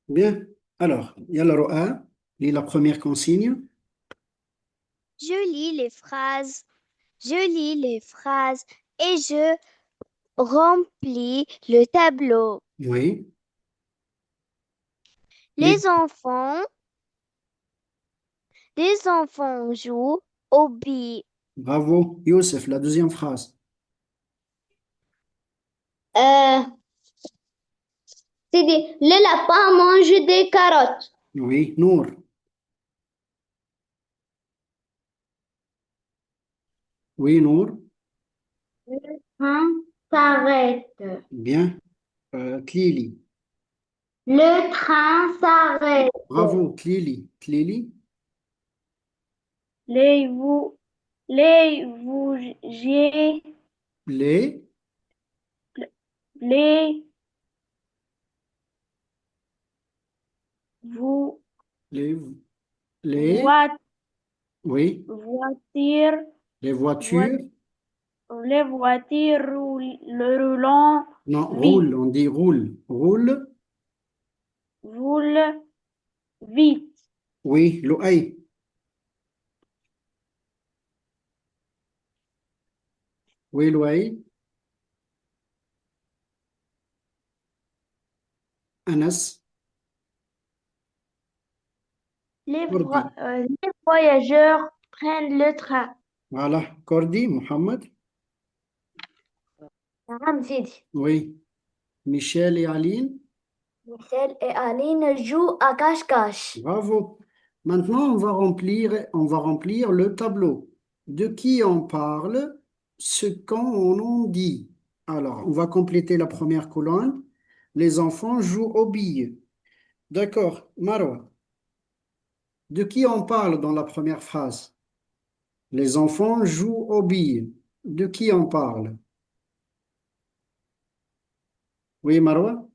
Bien. Alors, yalla Ro'a, lis la première consigne. Je lis les phrases, je lis les phrases et je remplis le tableau. Oui. Les... Les enfants, les enfants jouent aux billes. Bravo. Youssef, la deuxième phrase. Euh, le lapin mange des carottes. Oui. Nour. Oui, Nour. Le train s'arrête. Bien. Tlili. Le train s'arrête. Bravo, Tlili. Tlili. Les vou, les bougies, Les... les vou, Les... Les... voi- Oui. voitures, Les voi- voitures. les voitures roulant Non, vite, roule. On dit roule. Roule. roulent vite. Oui. Louaï. Oui, Louaï. Anas. Cordi. Les voyageurs prennent le train. Voilà. Cordi. Mohamed. نعم سيدي. Oui. Michel et Aline. Michel et Aline jouent à cache-cache. Bravo. Maintenant, on va remplir le tableau. De qui on parle, ce qu'on en dit. Alors, on va compléter la première colonne. Les enfants jouent aux billes. D'accord. Marwa, de qui on parle dans la première phrase? Les enfants jouent aux billes. De qui on parle? Oui, Marwa?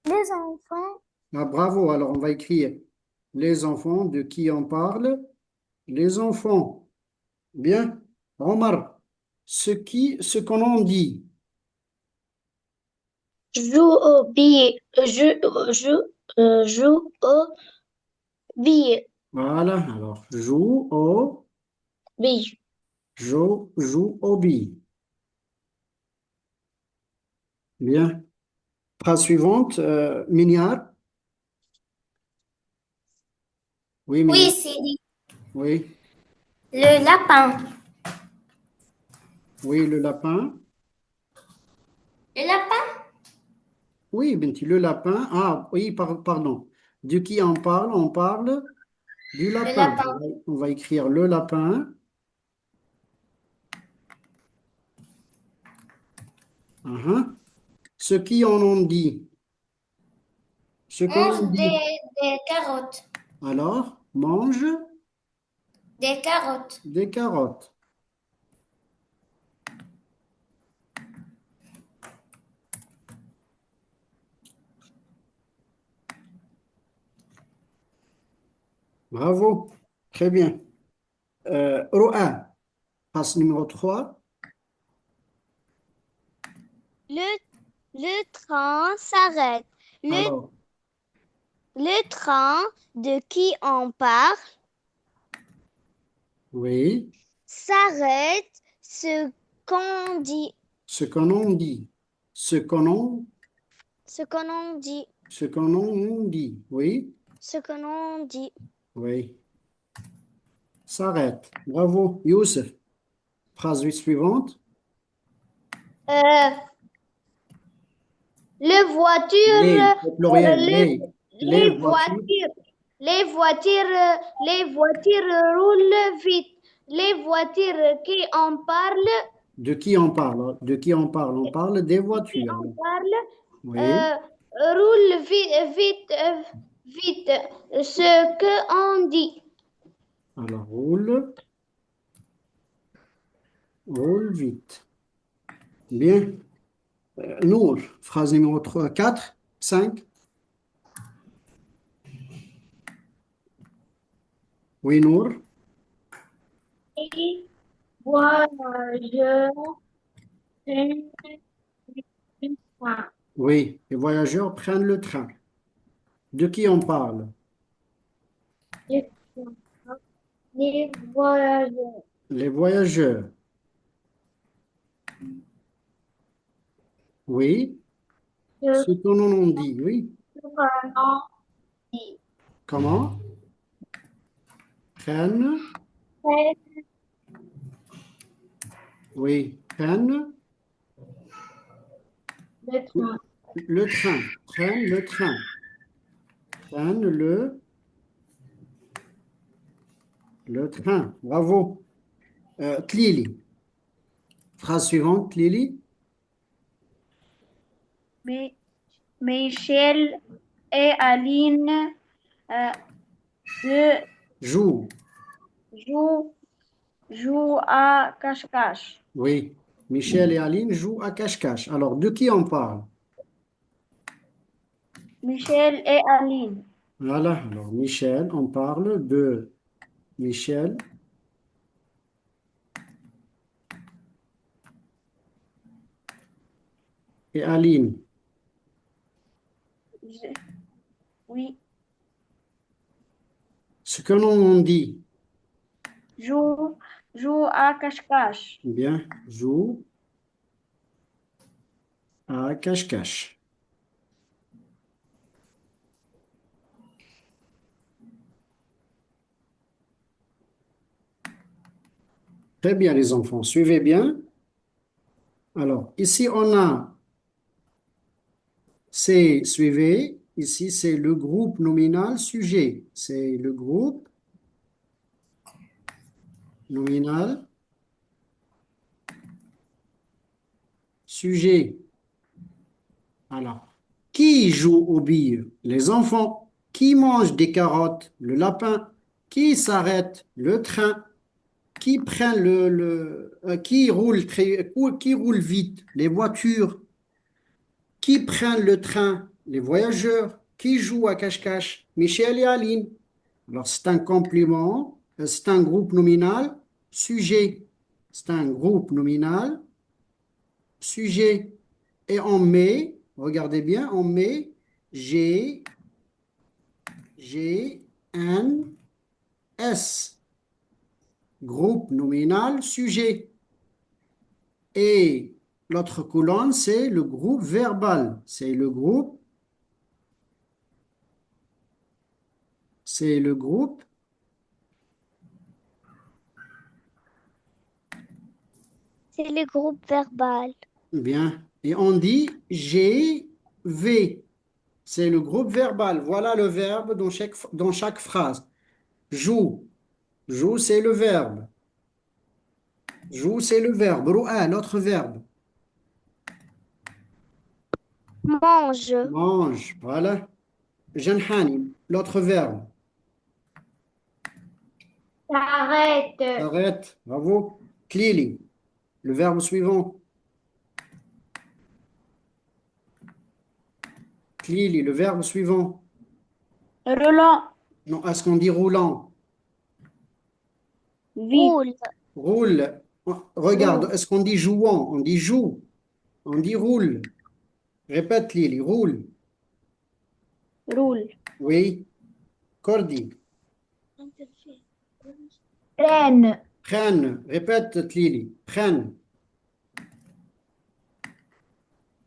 Les enfants, Ah, bravo. Alors, on va écrire les enfants. De qui on parle? Les enfants. Bien. Omar, ce qu'on en dit. jouent aux billes. Joue aux billes. Voilà. Alors, Billes. joue au billes. Bien. Phrase suivante, Mignard. Oui, Oui, Mignard. Sidi. Oui. Le lapin. Oui, le lapin. Le lapin? Oui, Benti, le lapin. Ah, oui, pardon. De qui on parle? On parle du Le lapin. lapin. On va écrire le lapin. Uhum. Ce qui en ont dit. Ce qu'on en Mange dit. des carottes. Alors, mange Des carottes. des carottes. Bravo. Très bien. Roa, passe numéro 3. Le, le train s'arrête. Le, Alors, le train de qui on parle oui, s'arrête. Ce qu'on dit. ce qu'on en dit. Ce qu'on en, Ce qu'on en dit. ce qu'on en dit. Oui, Ce qu'on en dit. oui. S'arrête. Bravo. Youssef. Phrase suivante. Euh, les Les, voitures, au pluriel, les, les les voitures. voitures, les voitures roulent vite. Les voitures qui en parlent, De qui on parle? De qui on parle? On parle des qui voitures. en parlent, Oui. roulent vite, vite, vite. Ce que on dit. Alors, roule vite. Bien. Nour, phrase numéro 3, 4, 5. Oui, Nour. Les voyageurs prennent le train. Oui, les voyageurs prennent le train. De qui on parle? Les voyageurs. Les voyageurs. Oui. Ce Ce que l'on en dit, oui. que l'on dit. Comment? Prennent, C'est oui. Prennent le train. le train. Prennent le train. Prennent le train. Bravo. Tlili. Phrase suivante, Tlili. Mi- Michel et Aline euh, de Joue. jouent, jouent à cache-cache. Oui. Michel et Aline jouent à cache-cache. Alors, de qui on parle? Michel et Aline. Voilà. Alors, Michel, on parle de Michel et Aline. Je- oui, Ce que l'on en dit, jouent, jouent à cache-cache. eh bien, joue à cache-cache. Très bien, les enfants. Suivez bien. Alors, ici, on a c'est, suivez, ici, c'est le groupe nominal sujet. C'est le groupe nominal sujet. Alors, qui joue aux billes? Les enfants. Qui mange des carottes? Le lapin. Qui s'arrête? Le train. Qui prend qui roule vite? Les voitures. Qui prend le train? Les voyageurs. Qui joue à cache-cache? Michel et Aline. Alors, c'est un complément, c'est un groupe nominal, sujet. C'est un groupe nominal, sujet. Et on met, regardez bien, on met G, G, N, S. Groupe nominal, sujet. Et l'autre colonne, c'est le groupe verbal. C'est le groupe, C'est le groupe verbal. bien. Et on dit G, V. C'est le groupe verbal. Voilà le verbe dans chaque phrase. Joue. Joue, c'est le verbe. Joue, c'est le verbe. Ru'a, l'autre verbe. Mange. Mange. Voilà. Janhani, l'autre verbe. Arrête. Arrête. Bravo. Klili, le verbe suivant. Klili, le verbe suivant. Roulant. Non, est-ce qu'on dit roulant? Vite. Roule. Roule. Regarde, Roule. est-ce qu'on dit jouant? On dit joue. On dit roule. Répète, Lili, roule. Roule. Oui. Cordi. Prenne. Prenne. Répète, Lili. Prenne.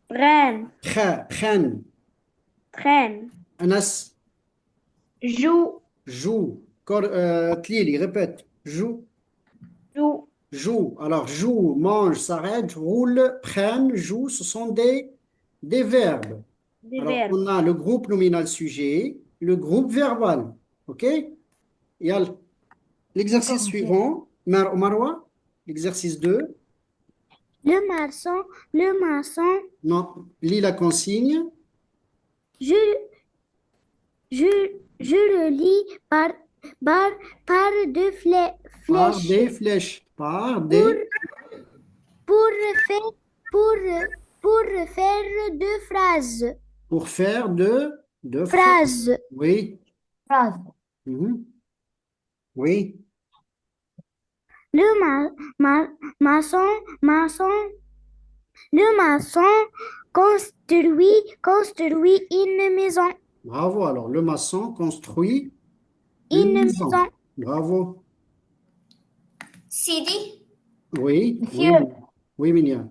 Prenne. Prenne. Traîne. Anas. Joue. Joue. Tlili, répète. Joue. Joue. Joue. Alors, joue, mange, s'arrête, roule, prenne, joue, ce sont des verbes. Des Alors, verbes. on a le groupe nominal sujet, le groupe verbal. OK? Il y a l'exercice suivant. Marwa, l'exercice 2. Le maçon, Non, lis la consigne je, je le lis par, par deux par flèches des flèches. Par pour, des. pour faire, pour, pour faire deux phrases. Pour faire de phrases. Phrases. Oui. Phrase. Mhm. Oui. Le maçon, maçon, le maçon construit une maison. Bravo. Alors, le maçon construit une une maison. maison. Bravo. سيدي Oui, oui, Monsieur, oui, Minia.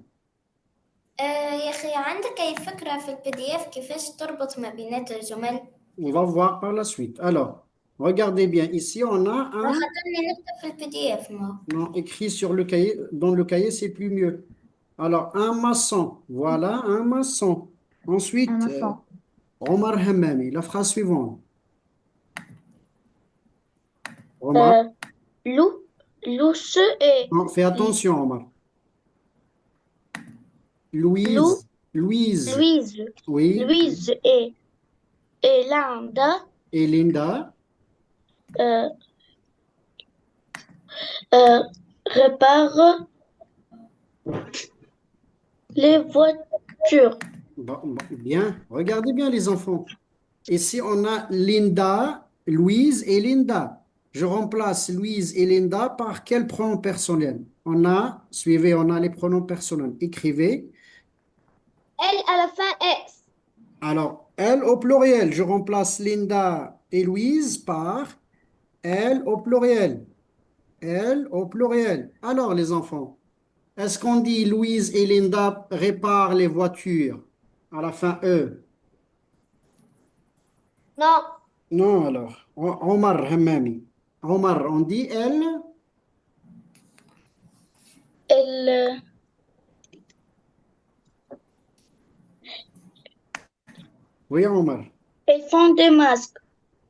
يا أخي عندك أي فكرة في البي دي إف كيفاش تربط ما بينات الجمل؟ On va voir par la suite. Alors, regardez bien. Ici, on a un خاطرني نكتب في البي دي إف ما non, écrit sur le cahier. Dans le cahier, c'est plus mieux. Alors, un maçon. Voilà, un maçon. Ensuite, Omar Hammami, la phrase suivante. Omar, euh, Lou, Louche et non, fais attention, Omar. Lou, Louise, Louise, Louise, oui, Louise et Linda et Linda, euh, réparent les voitures. bien, regardez bien les enfants. Ici, on a Linda, Louise et Linda. Je remplace Louise et Linda par quel pronom personnel? On a, suivez, on a les pronoms personnels. Écrivez. Elle à la fin S. Alors, elle au pluriel. Je remplace Linda et Louise par elle au pluriel. Elle au pluriel. Alors, les enfants, est-ce qu'on dit Louise et Linda réparent les voitures à la fin E? Non, Non, alors. Omar Hammami. Omar, on dit elle? elles, Oui, Omar. elles font des masques.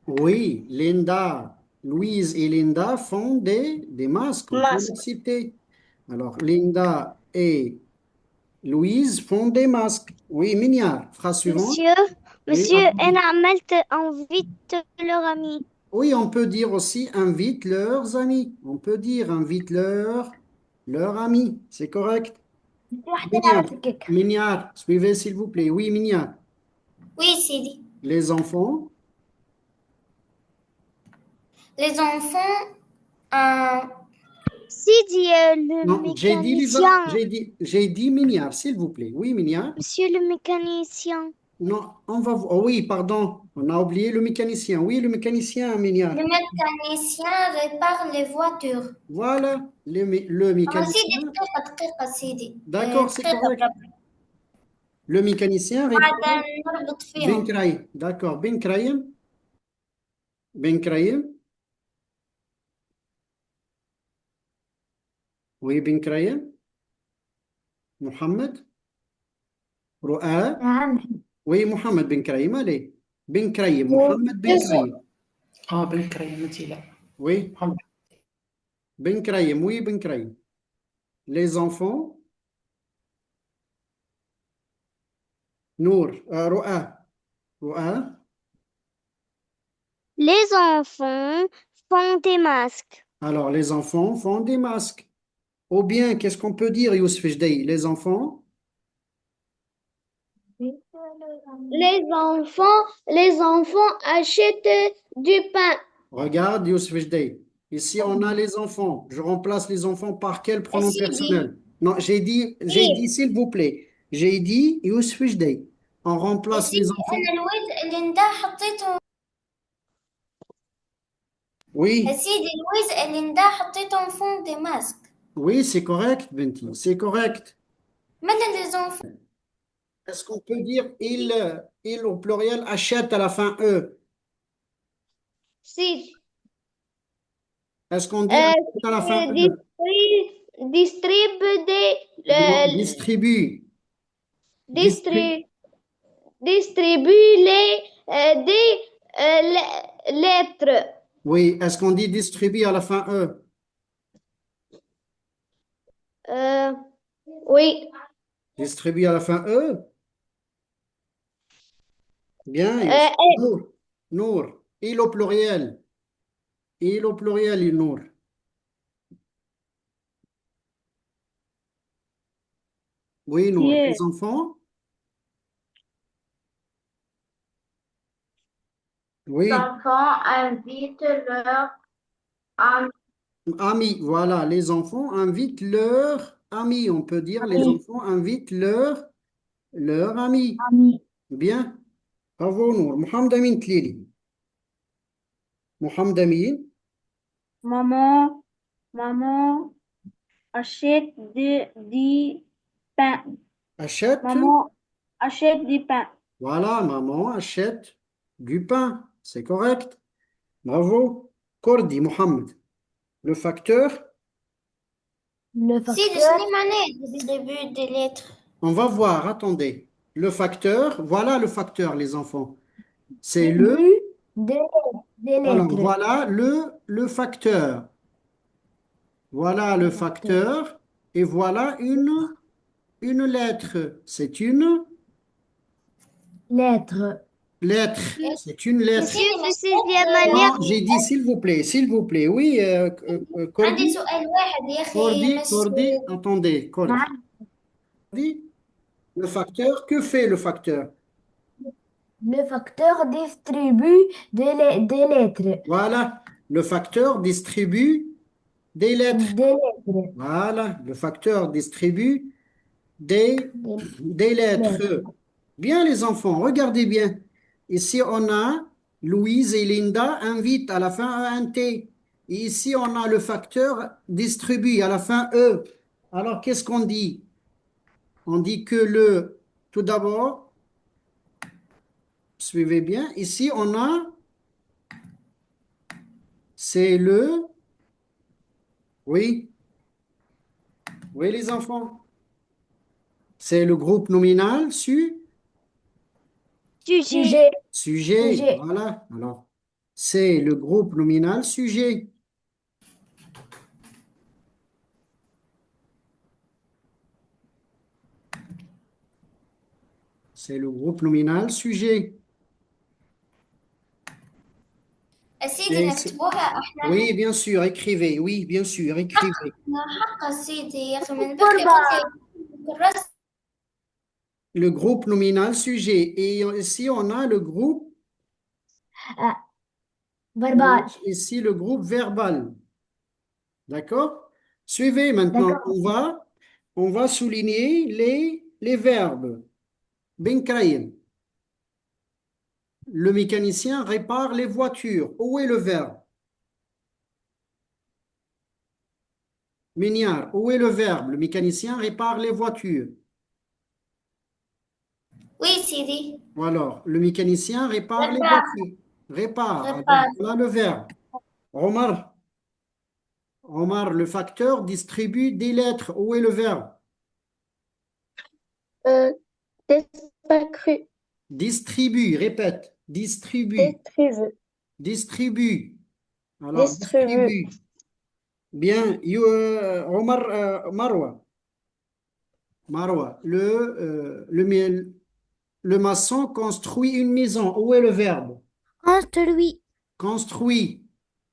Oui, Linda, Louise et Linda font des masques, on peut les Masques. citer. Alors, Linda et Louise font des masques. Oui, Mignard, phrase suivante. Monsieur, Oui, monsieur, أنا عملت invite leur ami. oui, on peut dire aussi invite leurs amis. On peut dire invite leurs amis. C'est correct. واحدة Mignard, على الكيك. Mignard, suivez s'il vous plaît. Oui, Mignard. وي سيدي Les enfants. les enfants Sidi, le Non, mécanicien. j'ai dit Mignard, s'il vous plaît. Oui, Mignard. Monsieur le mécanicien. Non, on va voir. Oh oui, pardon, on a oublié le mécanicien. Oui, le mécanicien, Mignard. le mécanicien répare les voitures Voilà, le سيدي mécanicien. دقيقة سيدي D'accord, c'est دقيقة correct. بربي Le mécanicien répond قاعدة نربط Ben فيهم Kraïm. D'accord, Ben Kraïm. Ben Kraïm. Oui, Ben Kraïm. Mohamed. Roa. نعم. Oui, Mohamed Ben Kraïm. Allez. Ben Kraïm. Mohamed Ben Kraïm. اه بالكريمة لا Oui, محمد. Ben Kraïm. Oui, Ben Kraïm. Les enfants. Nour. Roa. Roa. Les enfants font des masques. Alors, les enfants font des masques. Ou bien, qu'est-ce qu'on peut dire, Youssef Jdeï? Les enfants achètent du pain. Regarde, Youssef Jdeï. Ici, on a les enfants. Je remplace les enfants par quel pronom سيدي personnel? Non, j'ai dit, s'il vous plaît. J'ai dit Youssef Jdeï. On remplace les سيدي enfants. أنا الواد اللي نداه حطيته Oui, سيدي الواد اللي نداه حطيتهم فون دي ماسك oui, c'est correct, Benti. C'est correct. مالا لي زونفون Est-ce qu'on peut dire il au pluriel achète à la fin E? Si, Est-ce qu'on dit achète à la fin E? distribue Non, distribue. Distribue. distribue des lettres. Oui, est-ce qu'on dit distribue à la fin E? Euh, oui. Distribue à la fin E? Bien, Euh, Nour. Nour. Il au pluriel. Il au pluriel, il Nour. Oui, Nour. Monsieur, Les enfants? Oui. enfants invitent leurs amis. Amis. Voilà, les enfants invitent leurs amis. On peut dire les enfants invitent leurs amis. Bien. Bravo, Nour. Mohamed Amin Tlili. Mohamed Amin. Maman, maman, achète du pain. Achète. Maman, achète du pain. Voilà, maman achète du pain. C'est correct. Bravo. Cordi, Mohamed. Le facteur. Le سيدي شنو معناه distribue des lettres On va voir, attendez. Le facteur, voilà le facteur, les enfants. C'est le. des, des Alors, lettres. voilà le facteur. Voilà le facteur. Et voilà une lettre. C'est une Lettres. lettre. C'est une lettre. سيدي في مش sixième année. Non, j'ai dit s'il vous plaît, s'il vous plaît. Oui, عندي Cordi, سؤال واحد يا أخي Cordi, مش Cordi, attendez, Cordi. Le facteur, que fait le facteur? Le facteur distribue des lettres. Voilà, le facteur distribue des lettres. Des lettres. Voilà, le facteur distribue des Lettres. lettres. Bien les enfants, regardez bien. Ici, on a Louise et Linda invitent à la fin un T. Et ici, on a le facteur distribue à la fin E. Alors, qu'est-ce qu'on dit? On dit que tout d'abord, suivez bien, ici, on a, c'est oui, oui les enfants, c'est le groupe nominal Sujet. sujet. Sujet. Voilà, alors, c'est le groupe nominal sujet. C'est le groupe nominal sujet. سيدي Et نكتبوها احنا oui, bien sûr, écrivez. Oui, bien sûr, écrivez. حق سيدي يا أخي من بكري قلت لي الرسم Le groupe nominal sujet. Et ici, on a le groupe, Verbal. ici, le groupe verbal. D'accord? Suivez maintenant. D'accord. On va souligner les verbes. Ben Kraïm. Le mécanicien répare les voitures. Où est le verbe? Mignard, où est le verbe? Le mécanicien répare les voitures. وي سيدي Ou alors, le mécanicien répare les Répare. voitures. Répare. Alors, Répare. voilà le verbe. Omar, Omar, le facteur distribue des lettres. Où est le verbe? Distribue. Distribue, répète. Distribue. Distribue. Distribue. Alors, Distribue. distribue. Bien. Omar, Marwa. Marwa, le maçon construit une maison. Où est le verbe? Construit. Construit.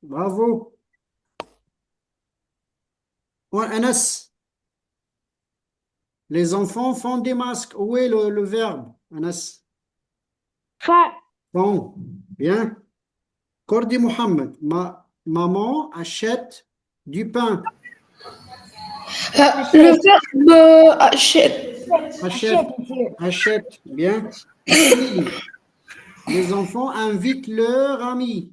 Bravo. Anas, les enfants font des masques. Où est le verbe? Anas. Fond. Font. Bien. Cordi Mohammed, maman achète du pain. Le verbe achète. Achète. Achète. Bien. Les enfants invitent leurs amis.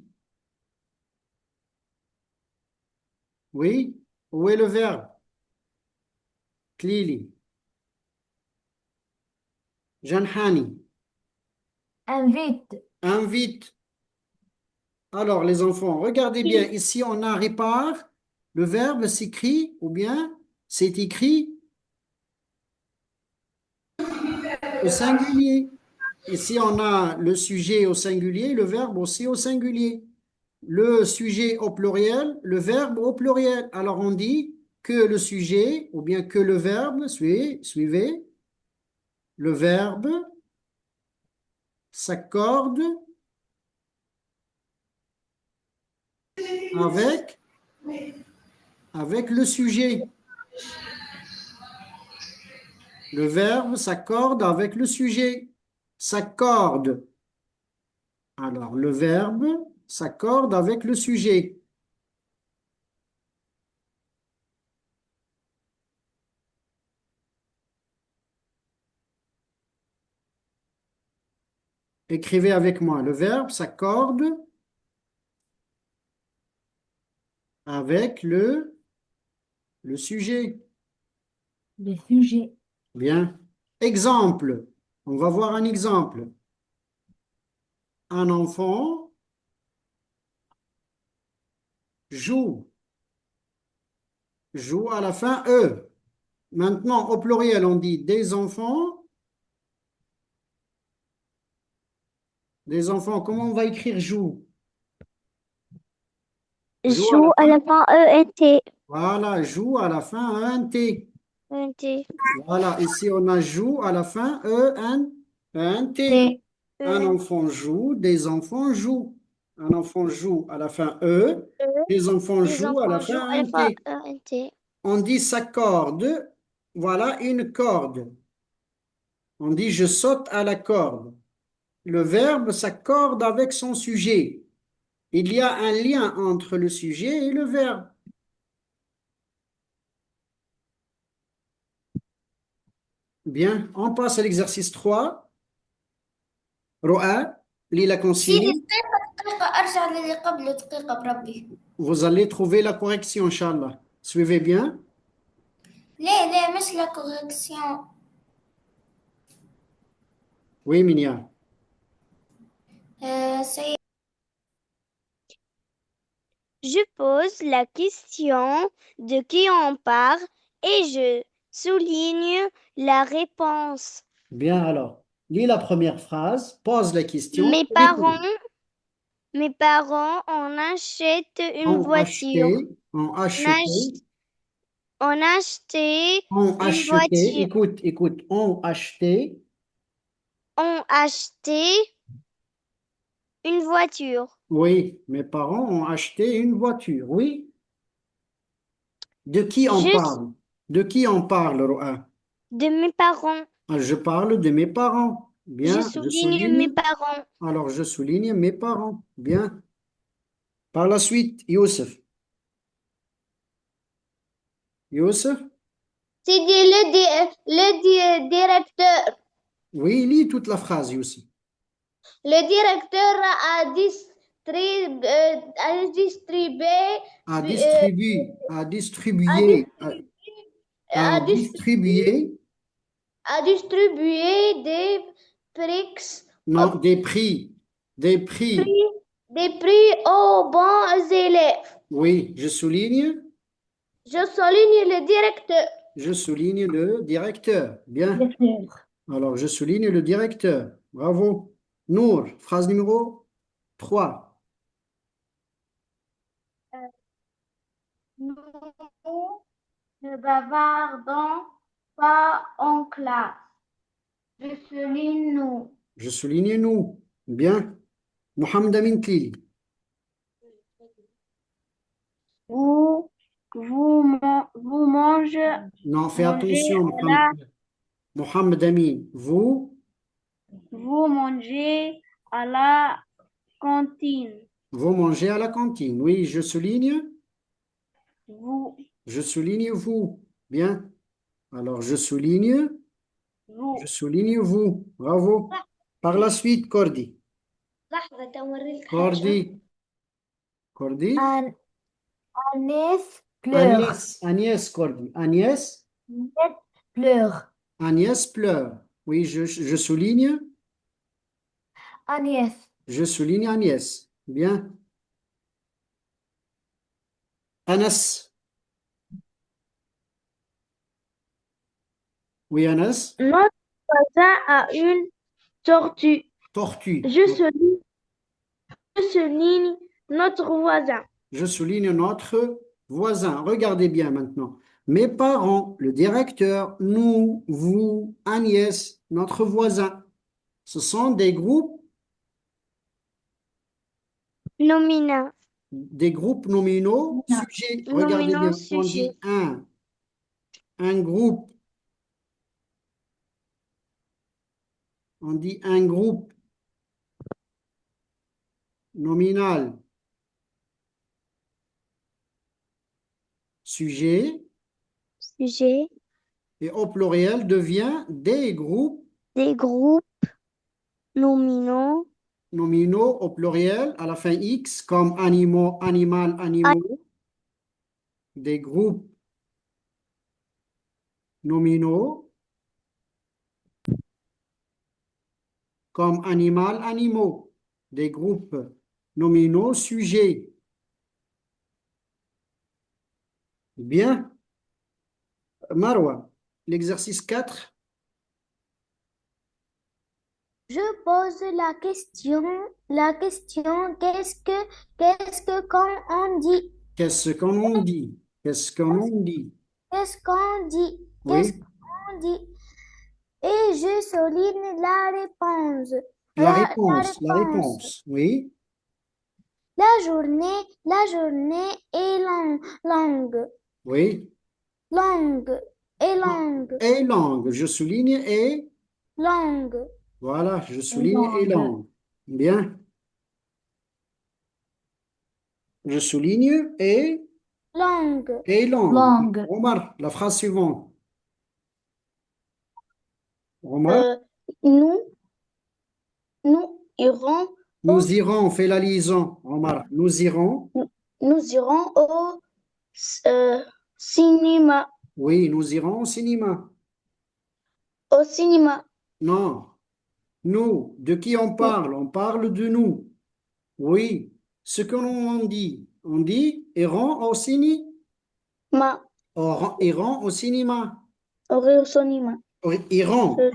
Oui. Où est le verbe? Klili. Janhani. Invite. Invite. Alors, les enfants, regardez bien. Ici, on a répare. Le verbe s'écrit ou bien c'est écrit au singulier. Ici, on a le sujet au singulier, le verbe aussi au singulier. Le sujet au pluriel, le verbe au pluriel. Alors, on dit que le sujet ou bien que le verbe, suivez, le verbe s'accorde avec le sujet. Le verbe s'accorde avec le sujet. S'accorde. Alors, le verbe s'accorde avec le sujet. Écrivez avec moi. Le verbe s'accorde avec le sujet. Le sujet. Bien. Exemple. On va voir un exemple. Un enfant joue. Joue à la fin E. Maintenant, au pluriel, on dit des enfants. Des enfants, comment on va écrire joue? Joue à la Joue à fin. la fin E-N-T. Voilà, joue à la fin E-N-T. E-N-T. Voilà, ici on a joue à la fin E-N-T. T. Un enfant joue, des enfants jouent. Un enfant joue à la fin E, E. des enfants Les jouent à la enfants jouent fin à la fin N-T. E-N-T. On dit s'accorde, voilà une corde. On dit je saute à la corde. Le verbe s'accorde avec son sujet. Il y a un lien entre le sujet et le verbe. Bien, on passe à l'exercice 3. رؤى, lis la سيدي consigne. دقيقة أرجع للي قبله دقيقة بربي. Vous allez trouver la correction, Inch'Allah. Suivez bien. لا مش لا كوريكسيون. Oui, Minia. سي Je pose la question de qui on parle et je souligne la réponse. Bien, alors, lis la première phrase, pose la question. Mes et réponds. parents ont acheté une Ont voiture. acheté, ont On acheté, on a acheté ont une acheté, voiture. écoute, ont acheté, On acheté une voiture. oui, mes parents ont acheté une voiture, oui. De qui on Je parle? De qui on parle, Roa? de mes parents. Ah, je parle de mes parents. Je Bien, je souligne mes souligne. parents. Alors, je souligne mes parents. Bien. Par la suite, Youssef. Youssef? C'est le directeur. Oui, lis toute la phrase, Youssef. Le directeur À euh, distribuer, à a distribuer, distribué, à a distribuer, a distribué des prix, non, des prix, prix- des prix aux bons élèves. oui, je souligne, Je souligne le directeur. je souligne le directeur. Bien, Directeur. alors je souligne le directeur. Bravo. Nour, phrase numéro 3. Nous ne bavardons pas en classe. Je souligne nous. Je souligne nous. Bien. Mohamed Amin Tlili. Vous mangez, Non, fais mangez attention, à la, Mohamed Amin. vous mangez à la cantine. Vous mangez à la cantine. Oui, je souligne. Vous, Je souligne vous. Bien. Alors, je souligne vous. Bravo. Par la suite, Cordy. لحظة أوريك حاجة. Cordy. Cordy. Agnès pleure. Agnès, Cordy. Agnès. Agnès pleure. Agnès pleure. Oui, je souligne. Agnès. Je souligne Agnès. Bien. Anas. Oui, Anas. Notre voisin a une tortue. Tortue. Je souligne notre voisin. Je souligne notre voisin. Regardez bien maintenant. Mes parents, le directeur, nous, vous, Agnès, notre voisin. Ce sont des groupes Nominal. nominaux sujets. Regardez Nominal bien. On sujet. dit un groupe. On dit un groupe nominal sujet Sujet. et au pluriel devient des groupes Des groupes nominaux, Nominaux au pluriel, à la fin X, comme animaux, animal, animaux. Des groupes nominaux, comme animal, animaux. Des groupes nominaux, sujets. Bien. Marwa, l'exercice 4. Je pose la question, qu'est-ce que quand on dit? Qu'est-ce qu'on dit? Qu'est-ce qu'on dit? Qu'est-ce qu'on dit? Qu'est-ce Oui, qu'on dit? Et je souligne la réponse. la La réponse, la réponse. réponse. Oui, La journée est longue, oui. longue, et longue, Et langue, je souligne et longue, voilà, je et souligne et longue. langue. Bien, je souligne Longue. et langue. Langue. Omar, la phrase suivante. Omar, Euh, nous, nous irons nous irons, on fait la liaison. Omar, nous irons. nous irons au cinéma. Oui, nous irons au cinéma. Au cinéma. Non, nous, de qui on parle? On parle de nous. Oui, ce que l'on dit, on dit iront au cinéma. Ma, Iront au cinéma. au cinéma. Oui, iront. Euh,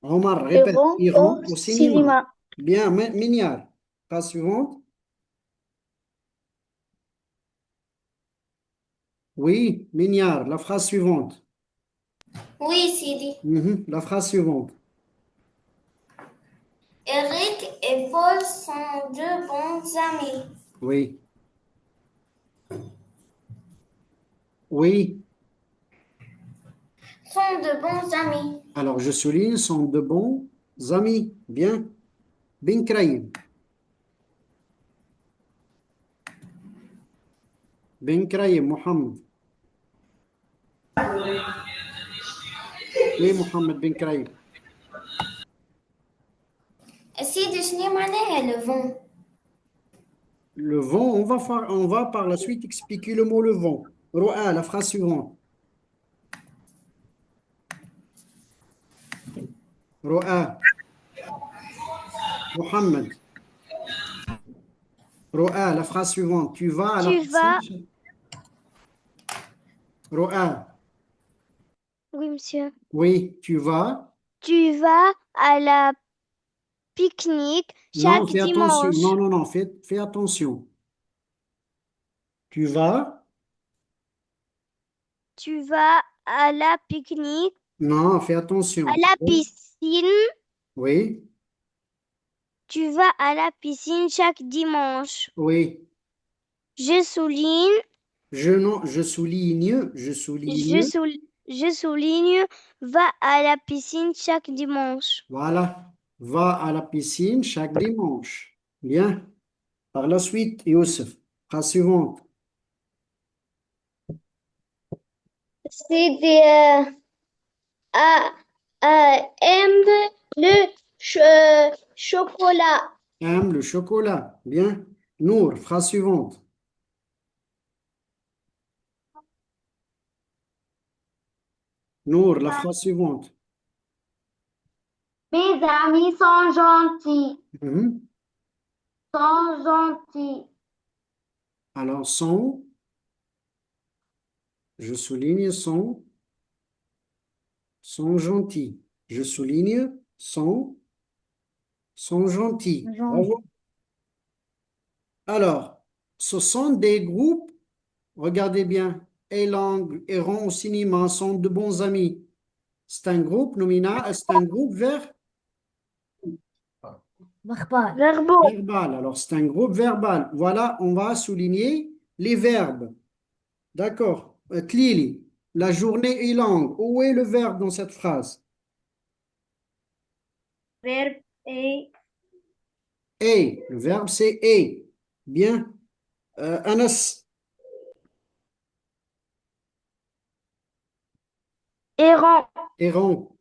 Omar, répète, irons au iront au cinéma. cinéma. Bien, Mignard. Phrase suivante. Oui, Mignard, la phrase suivante. Oui, Sidi. La phrase suivante. Eric et Paul sont deux bons amis. Oui, oui. Sont de bons amis. Alors, je souligne, sont de bons amis. Bien. Ben Kraïm. Ben Kraïm, Mohamed. Oui, Mohamed Ben Kraïm. Sidi, شنو معناها le vent? Le vent, on va par la suite expliquer le mot le vent. Roa, la phrase suivante. Roa, Mohamed. Roa, la phrase suivante. Tu vas à la Tu vas, piscine. Roa, oui, monsieur. oui, tu vas. Tu vas à la pique-nique Non, chaque fais attention. Non, dimanche. non, non, fais attention. Tu vas. Tu vas à la pique-nique, Non, fais à attention. la piscine. Oui, Tu vas à la piscine chaque dimanche. oui. Je souligne, Non, je souligne, va à la piscine chaque dimanche. Voilà. Va à la piscine chaque dimanche. Bien. Par la suite, Youssef. Phrase suivante. C'est des aime le chocolat. Aime le chocolat. Bien. Nour, phrase suivante. Nour, la phrase suivante. Mes amis sont gentils, Mhm. sont gentils. Alors, je souligne, sont gentils. Je souligne, sont gentils. Bravo. Alors, ce sont des groupes, regardez bien, Elang, Errant au cinéma sont de bons amis. C'est un groupe nominal, c'est un groupe Verbal. Verbaux. verbal. Alors, c'est un groupe verbal. Voilà, on va souligner les verbes. D'accord. Tlili, la journée est longue. Où est le verbe dans cette phrase? Verbe et Et. Le verbe, c'est et. Bien. Anas, errant. errant.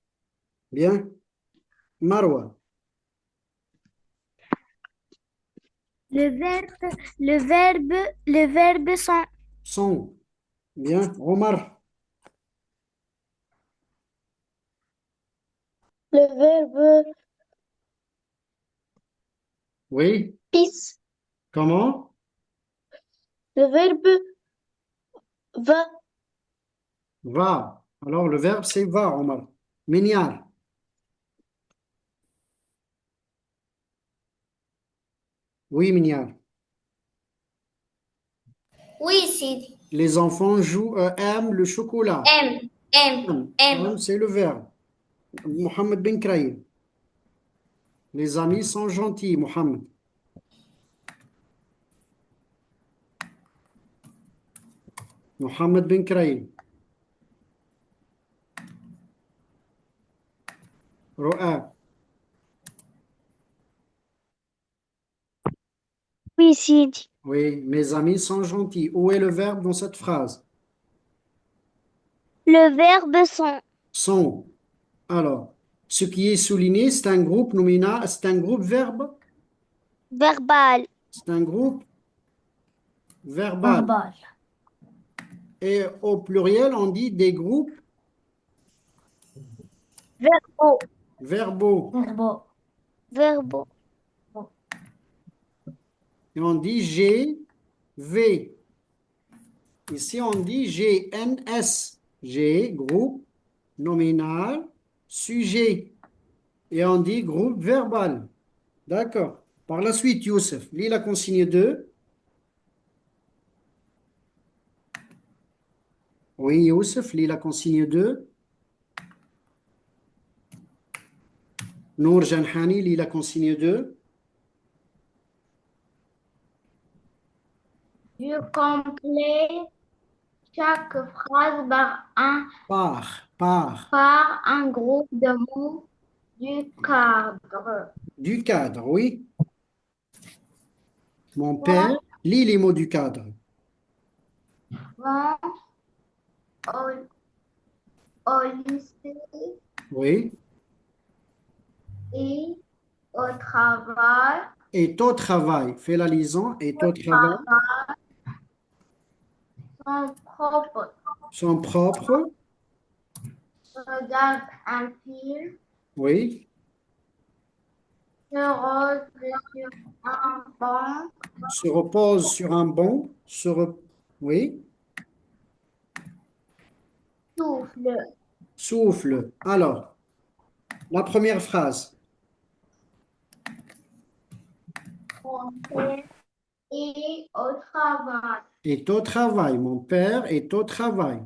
Bien. Marwa. le verbe sont. Sont. Bien. Omar. Le verbe Oui. pis. Comment? Le verbe va. Va. Alors, le verbe, c'est va, Omar. Mignard. Oui, Mignard. Oui, سيدي. Les enfants aiment le chocolat. M. M. Aiment, M. c'est le verbe. Mohamed Ben Kraïm. Les amis sont gentils, Mohamed. Mohamed Ben Kraïm. Roa. Oui, Sidi. Oui, mes amis sont gentils. Où est le verbe dans cette phrase? Le verbe sont. Sont. Alors, ce qui est souligné, c'est un groupe nominal, c'est un groupe verbe, Verbal. c'est un groupe verbal. Verbal. Et au pluriel, on dit des groupes Verbo. verbaux. Verbo. Verbo. Et on dit G, V. Ici, on dit GNS. G, groupe nominal, sujet. Et on dit groupe verbal. D'accord. Par la suite, Youssef, lis la consigne 2. Oui, Youssef, lis la consigne 2. Nour Janhani, lis la consigne 2. Je complète chaque phrase Par. par un groupe de mots du cadre. Du cadre, oui. Mon père lit les mots du cadre. Vont au, au lycée Oui. et au travail. Est au travail. Fais la liaison. Est au travail. Son propre Son propre. regarde un film. Oui. Se rose sur un banc. Se repose sur un banc. Oui. Souffle. Souffle. Alors, la première phrase. Mon père est au travail. Est au travail. Mon père est au travail.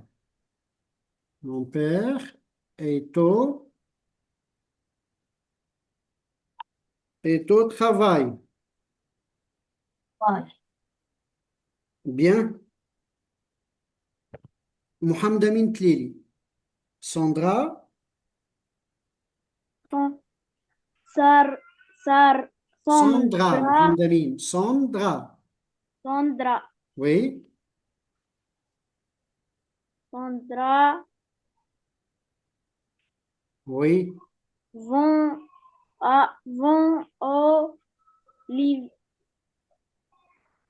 Mon père est au travail. Ouais. Bien. Mohamed Amin Tlili. Sandra. Sar. Sar. Sandra. Sondra. Mohamed Amin. Sandra. Sondra. Oui. Sondra. Oui. Vont au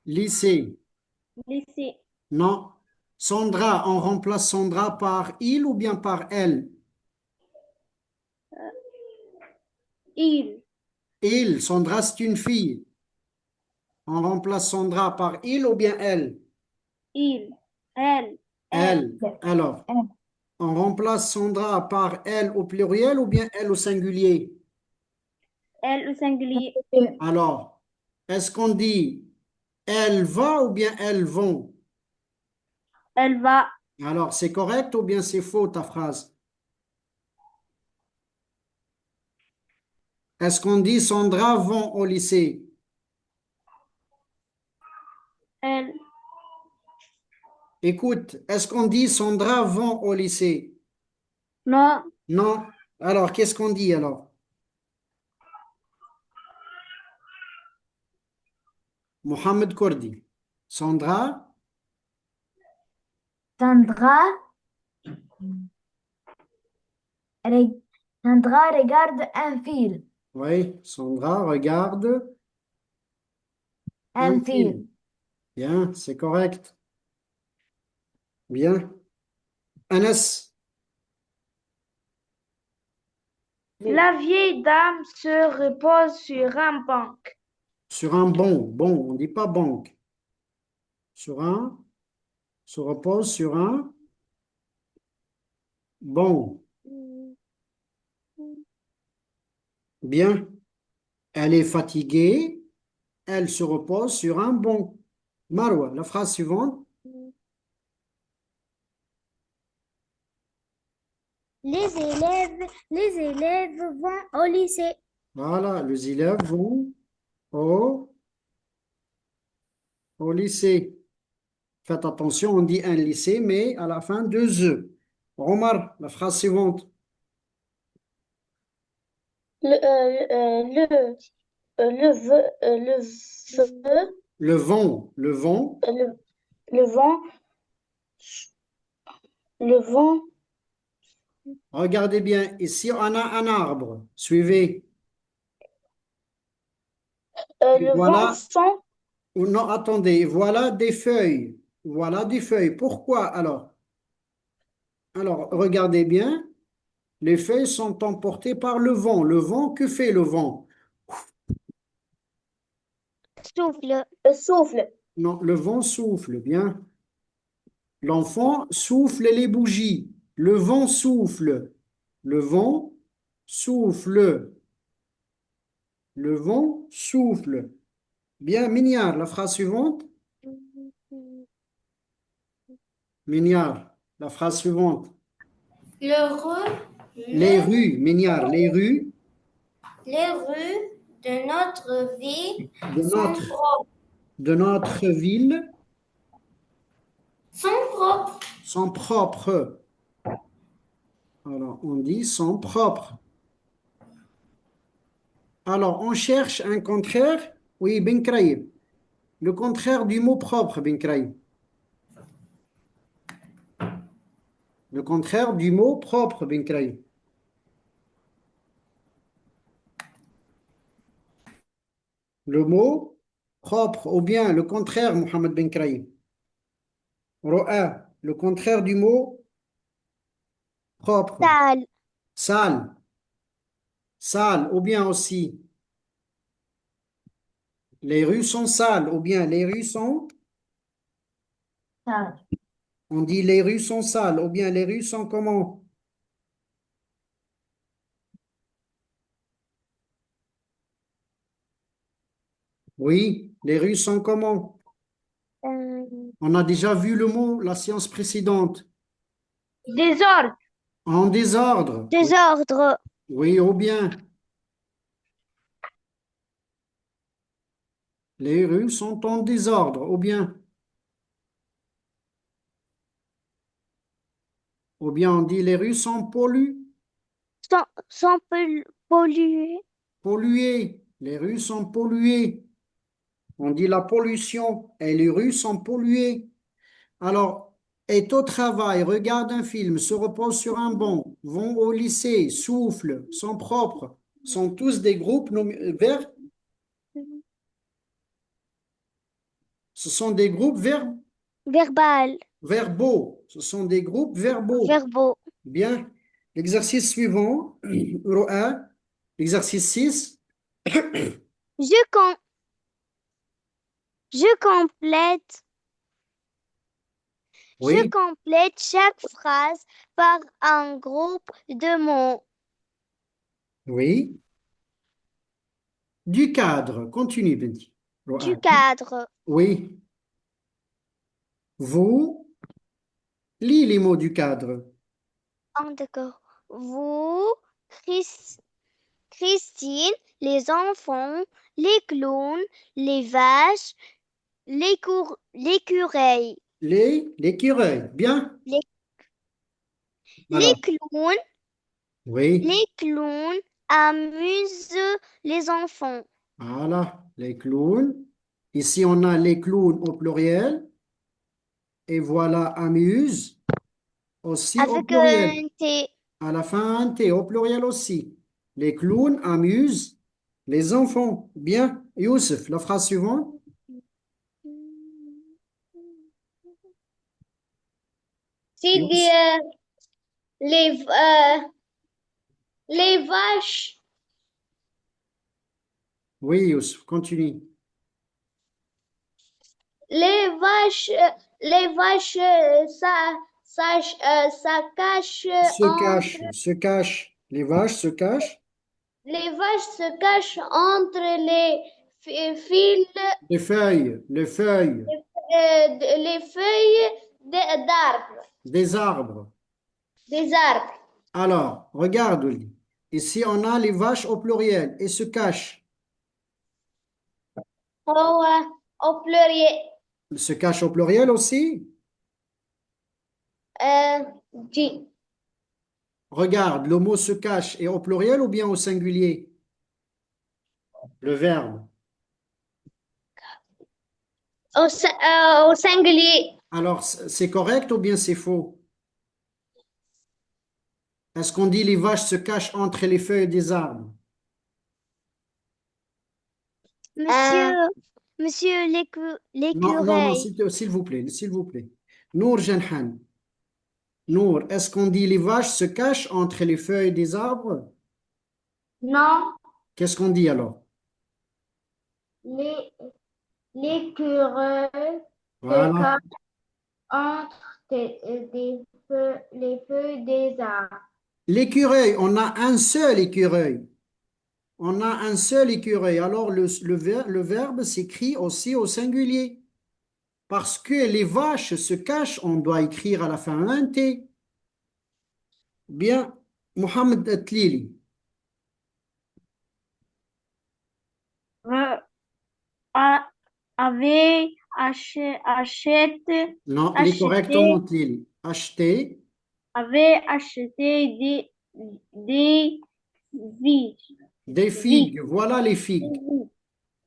Lycée. lycée. Non. Sandra, on remplace Sandra par il ou bien par elle? Il. Il. Sandra, c'est une fille. On remplace Sandra par il ou bien elle? Il. Elle. Elle. Alors, on remplace Sandra par elle au pluriel ou bien elle au singulier? Elle au singulier. Alors, est-ce qu'on dit elle va ou bien elles vont? Elle va. Alors, c'est correct ou bien c'est faux ta phrase? Est-ce qu'on dit Sandra vont au lycée? Elle. Écoute, est-ce qu'on dit Sandra vont au lycée? Non. Non. Alors, qu'est-ce qu'on dit alors? Mohamed Kordi. Sandra? Sandra, Sandra regarde un film. Oui, Sandra regarde Un fil. Bien, c'est correct. Bien. Anas, La vieille dame se repose sur un banc. sur un banc. Bon, on ne dit pas banque. Sur un, se repose sur un banc. Bien. Elle est fatiguée. Elle se repose sur un banc. Marwa, la phrase suivante. Les élèves vont au lycée. Voilà, les élèves vont au, au lycée. Faites attention, on dit un lycée, mais à la fin, deux E. Omar, la phrase suivante. Le vent, Le vent, le vent, regardez bien, ici on a un arbre, suivez. Et le vent voilà, sent, ou non, attendez, voilà des feuilles. Voilà des feuilles. Pourquoi alors? Alors, regardez bien, les feuilles sont emportées par le vent. Le vent, que fait le vent? Souffle. souffle. Non, le vent souffle, bien. L'enfant souffle les bougies. Le vent souffle. Le vent souffle. Le vent souffle. Bien, Mignard, la phrase suivante. Mignard, la phrase suivante. Les rues, Mignard, Les rues de notre ville de sont notre, propres. de notre ville Sont propres. sont propres. Alors, on dit sont propres. Alors, on cherche un contraire. Oui, Ben Kraïb. Le contraire du mot propre, Ben Kraïb. Le contraire du mot propre, Ben Kraïb. Le mot propre, ou bien le contraire, Mohamed Ben Kraïb. Ro'a, le contraire du mot propre. Sale. Sale. Sale, ou bien aussi. Les rues sont sales, ou bien les rues sont. On dit les rues sont sales, ou bien les rues sont comment? Oui, les rues sont comment? Euh, On a déjà vu le mot la séance précédente. Désordre. En désordre. Oui, Désordre. oui, ou bien les rues sont en désordre, ou bien on dit les rues sont Sans polluer. polluées. Les rues sont polluées. On dit la pollution et les rues sont polluées. Alors, est au travail, regarde un film, se repose sur un banc, vont au lycée, soufflent, sont propres, sont tous des groupes ce sont des groupes Verbal. verbaux. Ce sont des groupes verbaux. Verbaux. Bien. L'exercice suivant, numéro 1, l'exercice 6. Je, com- je complète. Je Oui, complète chaque phrase par un groupe de mots. oui. Du cadre. Continue, Benji. Numéro Du 1. cadre. Oui. Vous, lis les mots du cadre. Ah, d'accord. Vous, Chris- Christine, les enfants, les clowns, les vaches, l'écureuil. L'écureuil. Bien. Les, les Alors, clowns, oui. les clowns amusent les enfants. Voilà, les clowns. Ici, on a les clowns au pluriel. Et voilà, amuse aussi au Avec pluriel. un T. À la fin, un T au pluriel aussi. Les clowns amusent les enfants. Bien. Youssef, la phrase suivante. سيدي les vaches Oui, Youssef, continue. les vaches ça cache Se cache. Les vaches se cachent. les vaches se cachent entre les fils Les feuilles, les feuilles d'arbres des arbres. des arbres. Alors, regarde, Oli. Ici, on a les vaches au pluriel et se cachent. Au pluriel Se cachent au pluriel aussi. dit Regarde, le mot se cache est au pluriel ou bien au singulier? Le verbe. au singulier. Alors, c'est correct ou bien c'est faux? Est-ce qu'on dit les vaches se cachent entre les feuilles des arbres? Monsieur Non, l'écureuil. s'il vous plaît, s'il vous plaît. Nour Janhan. Nour, est-ce qu'on dit les vaches se cachent entre les feuilles des arbres? Non, Qu'est-ce qu'on dit alors? les, l'écureuil se Voilà. cache entre les feuilles des arbres. L'écureuil, on a un seul écureuil. On a un seul écureuil. Alors, le verbe s'écrit aussi au singulier. Parce que les vaches se cachent, on doit écrire à la fin un T. Bien, Mohamed Tlili. Avait acheté, Non, il est correctement Tlili. Acheter avait acheté des vies. des figues. Voilà les figues.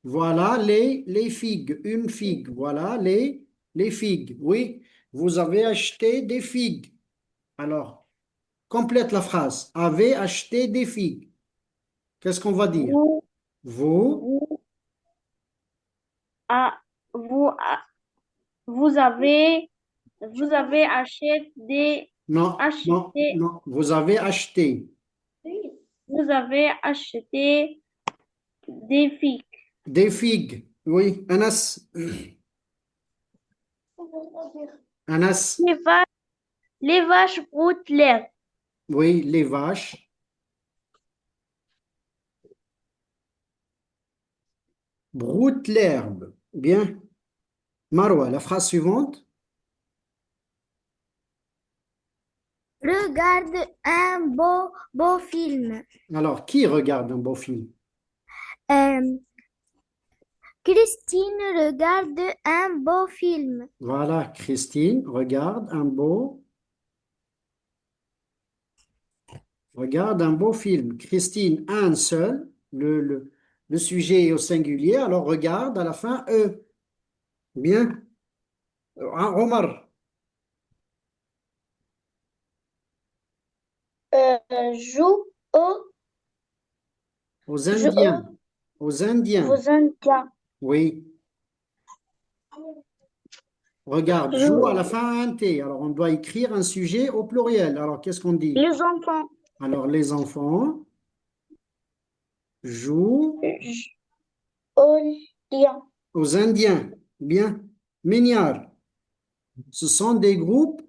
Voilà les figues. Une figue. Voilà les figues. Oui, vous avez acheté des figues. Alors, complète la phrase. Avez acheté des figues. Qu'est-ce qu'on va dire? Vous, Vous, vous, a- vous, a- vous avez non, non, acheté, non. Vous avez acheté vous avez acheté des figues. des figues. Oui, Anas. Anas. Les vaches broutent l'herbe. Oui, les vaches. Broutent l'herbe. Bien. Marwa, la phrase suivante. Regarde un beau film. Alors, qui regarde un beau film? Euh, Christine regarde un beau film. Voilà, Christine regarde un beau film. Christine, un seul. Le sujet est au singulier, alors regarde à la fin E. Bien. Omar, Joue aux Indiens. Aux Indiens. aux Indiens. Oui. Regarde, joue à la fin un T. Alors, on doit écrire un sujet au pluriel. Alors, qu'est-ce qu'on dit? Les enfants Alors, les enfants jouent aux lions. aux Indiens. Bien. Mignard. Ce sont des groupes.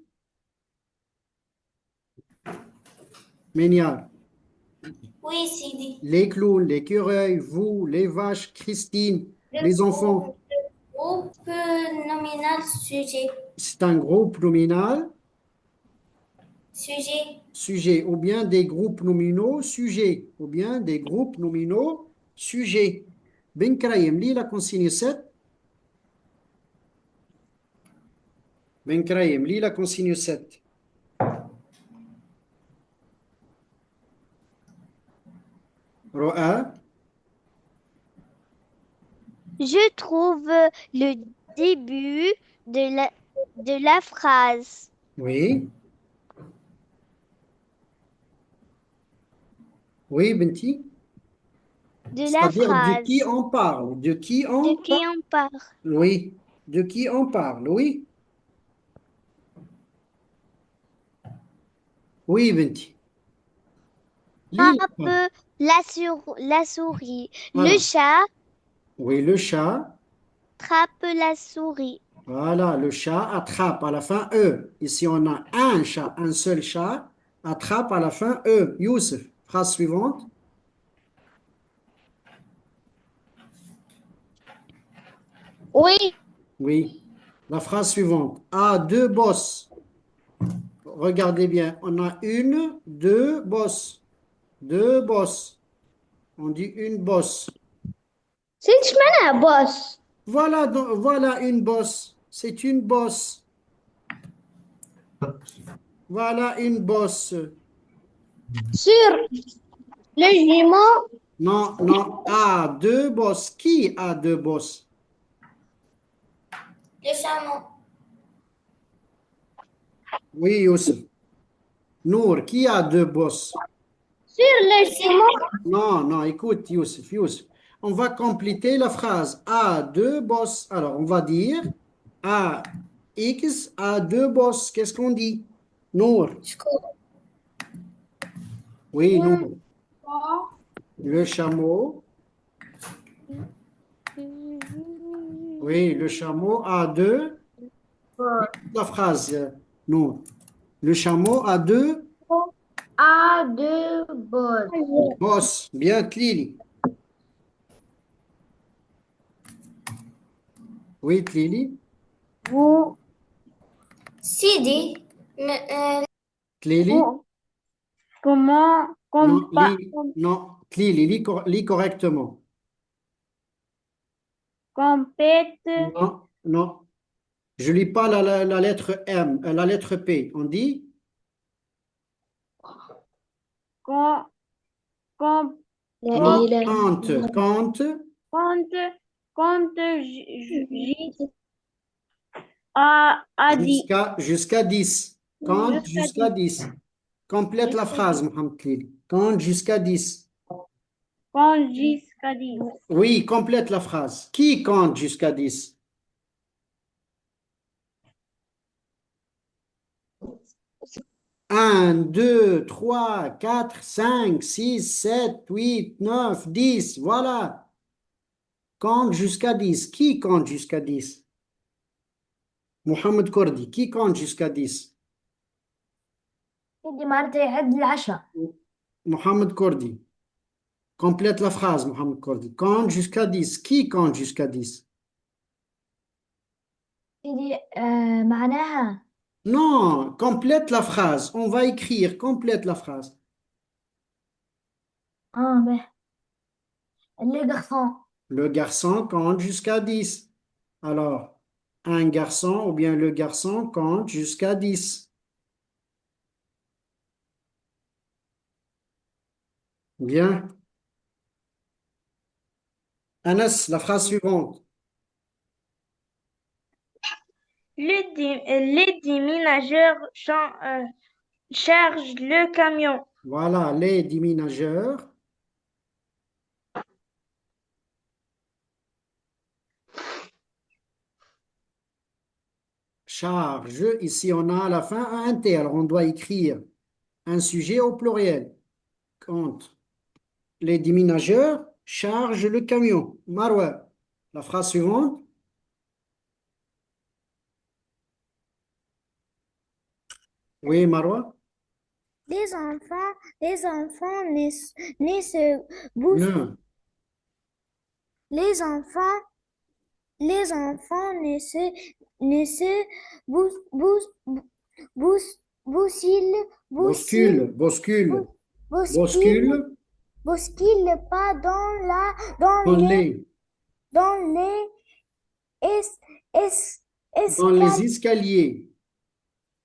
Mignard. Oui, Sidi. Les clowns, l'écureuil, vous, les vaches, Christine, les enfants. Groupe nominal sujet. C'est un groupe nominal, Sujet. sujet, ou bien des groupes nominaux, sujet, ou bien des groupes nominaux, sujet. Ben Kraïm, lis la consigne 7. Ben Kraïm, lis la consigne 7. Ro'a, Je trouve le début de la phrase. oui. Oui, Benti. De la C'est-à-dire de qui phrase. on parle, de qui on De qui on parle? Oui, de qui on parle, oui. Oui, Benti. Lis la phrase. Attrape la souris. Le Voilà. chat Oui, le chat. attrape la souris. Voilà, le chat attrape à la fin E. Ici, on a un chat, un seul chat. Attrape à la fin E. Youssef, phrase suivante. Oui. Oui. La phrase suivante. A deux bosses. Regardez bien. On a une, deux bosses. Deux bosses. On dit une bosse. C'est un boss. Voilà, voilà une bosse. C'est une bosse. Voilà une bosse. Sur le jumeau, Non, non. A deux bosses. Qui a deux bosses? Le chameau. Oui, Youssef. Nour, qui a deux bosses? sur le jumeau, Non, non, écoute, Youssef, Youssef. On va compléter la phrase. A deux bosses. Alors, on va dire A X a deux bosses. Qu'est-ce qu'on dit? Nour. شكون؟ Oui, Nour. Le chameau. Oui, le chameau a deux. La phrase, Nour. Le chameau a deux A deux bosses. bosses. Bien, Tlili. Oui, Tlili. Vous, سيدي Tlili. vous, comment, Non, lis, non, Tlili, lis correctement. compète, Non, non. Je lis pas la lettre M, la lettre P. On dit com, com, non, compte, compte compte, compte, a dit, jusqu'à 10. Compte jusqu'à jusqu'à 10, 10. Complète la jusqu'à phrase, 10, Mohamed Tlili. Compte jusqu'à 10. compte jusqu'à 10. Oui, complète la phrase. Qui compte jusqu'à 10? Un, 2, 3, 4, 5, 6, 7, 8, 9, 10. Voilà. Compte jusqu'à 10. Qui compte jusqu'à 10? Mohamed Kordi. Qui compte jusqu'à 10? سيدي معناتها يعد العشرة. Mohamed Kordi. Complète la phrase, Mohamed Kordi. Compte jusqu'à 10. Qui compte jusqu'à 10? سيدي معناها Non, complète la phrase. On va écrire. Complète la phrase. به لي garçon. Le garçon compte jusqu'à 10. Alors, un garçon ou bien le garçon compte jusqu'à 10. Bien. Anas, la phrase suivante. Les déménageurs chargent le camion. Voilà, les déménageurs chargent. Ici, on a à la fin un T. Alors, on doit écrire un sujet au pluriel. Quand les déménageurs chargent le camion. Marwa, la phrase suivante. Oui, Marwa. Les enfants ne se bousculent. Non. Les enfants, les enfants ne se bous, bous, bous, bousculent, Bouscule, bouscule, bousculent, bouscule bousculent pas dans les, dans les es, es, dans les escaliers, escaliers.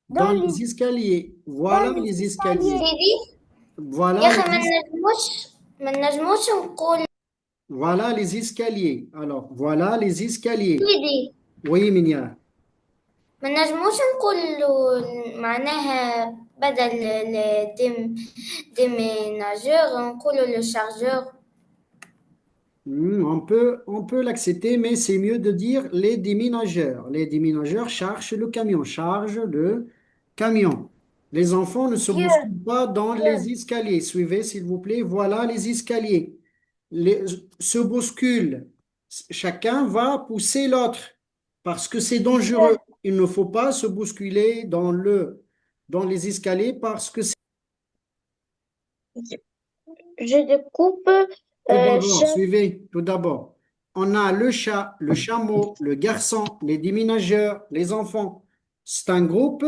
Dans dans les, les escaliers. dans Voilà les les escaliers. escaliers. سيدي Voilà يا أخي les, ما نجموش نقول voilà les escaliers. Alors, voilà les escaliers. سيدي Oui, Minia. ما نجموش نقولوا معناها بدل ديميناجور نقولوا لو شارجور. On peut l'accepter, mais c'est mieux de dire les déménageurs. Les déménageurs chargent le camion, chargent le camion. Les enfants ne se Dieu. bousculent pas dans Dieu. les escaliers. Suivez, s'il vous plaît. Voilà les escaliers. Les, se bousculent. Chacun va pousser l'autre parce que c'est dangereux. Il ne faut pas se bousculer dans les escaliers parce que c'est... Je découpe Tout d'abord, chaque... suivez, tout d'abord. On a le chat, le chameau, le garçon, les déménageurs, les enfants. C'est un groupe.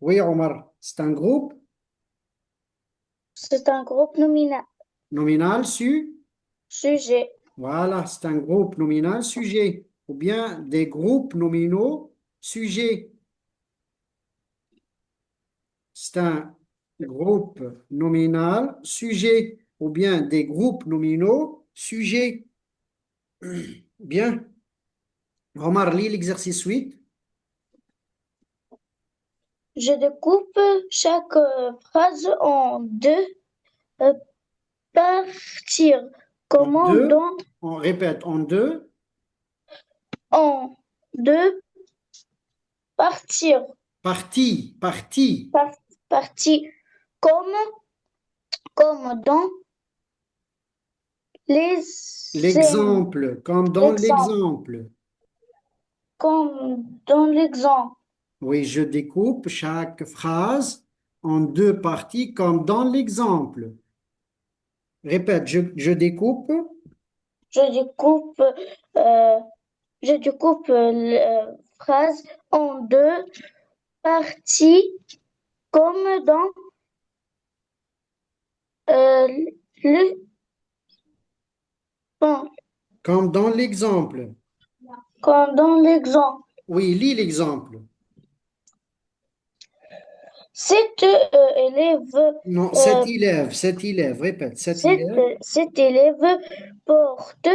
Oui, Omar, c'est un groupe C'est un groupe nominal. nominal Sujet. Voilà, c'est un groupe nominal sujet. Ou bien des groupes nominaux sujets. C'est un groupe nominal sujet. Ou bien des groupes nominaux sujets. Bien. Omar, lis l'exercice 8. Je découpe chaque phrase en deux euh, parties. En Comment deux, donc on répète, en deux en deux parties. parties. Parties. Comme dans les L'exemple, comme dans l'exemple. l'exemple. Comme dans l'exemple. Oui, je découpe chaque phrase en deux parties, comme dans l'exemple. Répète, je découpe Je découpe, euh, je découpe la phrase en deux parties comme dans euh, le bon, comme dans l'exemple. comme dans l'exemple. Oui, lis l'exemple. Cet élève, Non, cet élève, répète, cet élève porte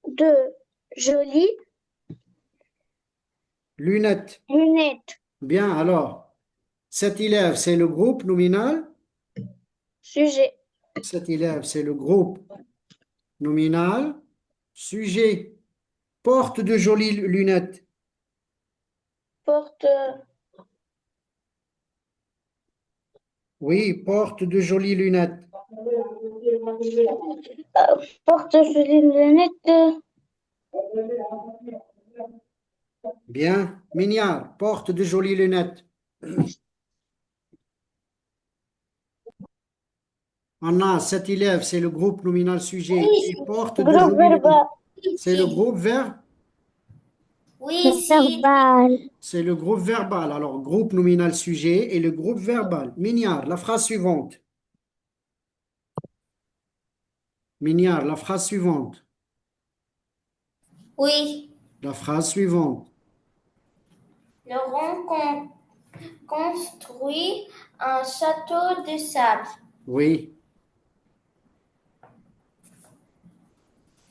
de jolies lunettes. lunettes. Bien, alors, cet élève, c'est le groupe nominal. Sujet. Cet élève, c'est le groupe nominal. Sujet, porte de jolies lunettes. Porte, Oui, porte de jolies lunettes. porte jolies lunettes. Bien. Mignard, porte de jolies lunettes. On a cet élève, c'est le groupe nominal sujet et porte de Groupe jolies lunettes. verbal. C'est le groupe Oui, si. verbal. c'est le groupe verbal. Alors, groupe nominal sujet et le groupe verbal. Mignard, la phrase suivante. Mignard, la phrase suivante. Oui. La phrase suivante. Laurent construit un château de sable. Oui.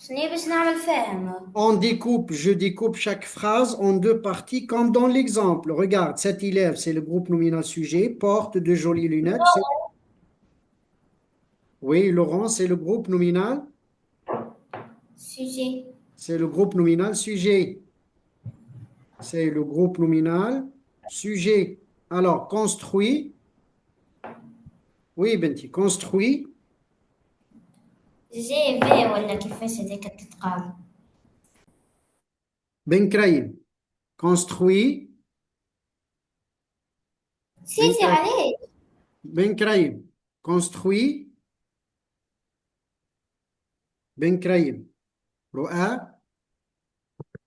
شنو باش نعمل فاهم؟ On découpe, je découpe chaque phrase en deux parties comme dans l'exemple. Regarde, cet élève, c'est le groupe nominal sujet, porte de jolies lunettes. Oui, Laurent, c'est le groupe nominal. Sujet. C'est le groupe nominal sujet. C'est le groupe nominal sujet. Alors, construit. Oui, Benti, construit. جي في ولا كيفاش هذيك تتقال؟ Ben Kraïm. Construit. سيتي عليه. Ben Kraïm. Construit. Ben Kraïm. Ro'a.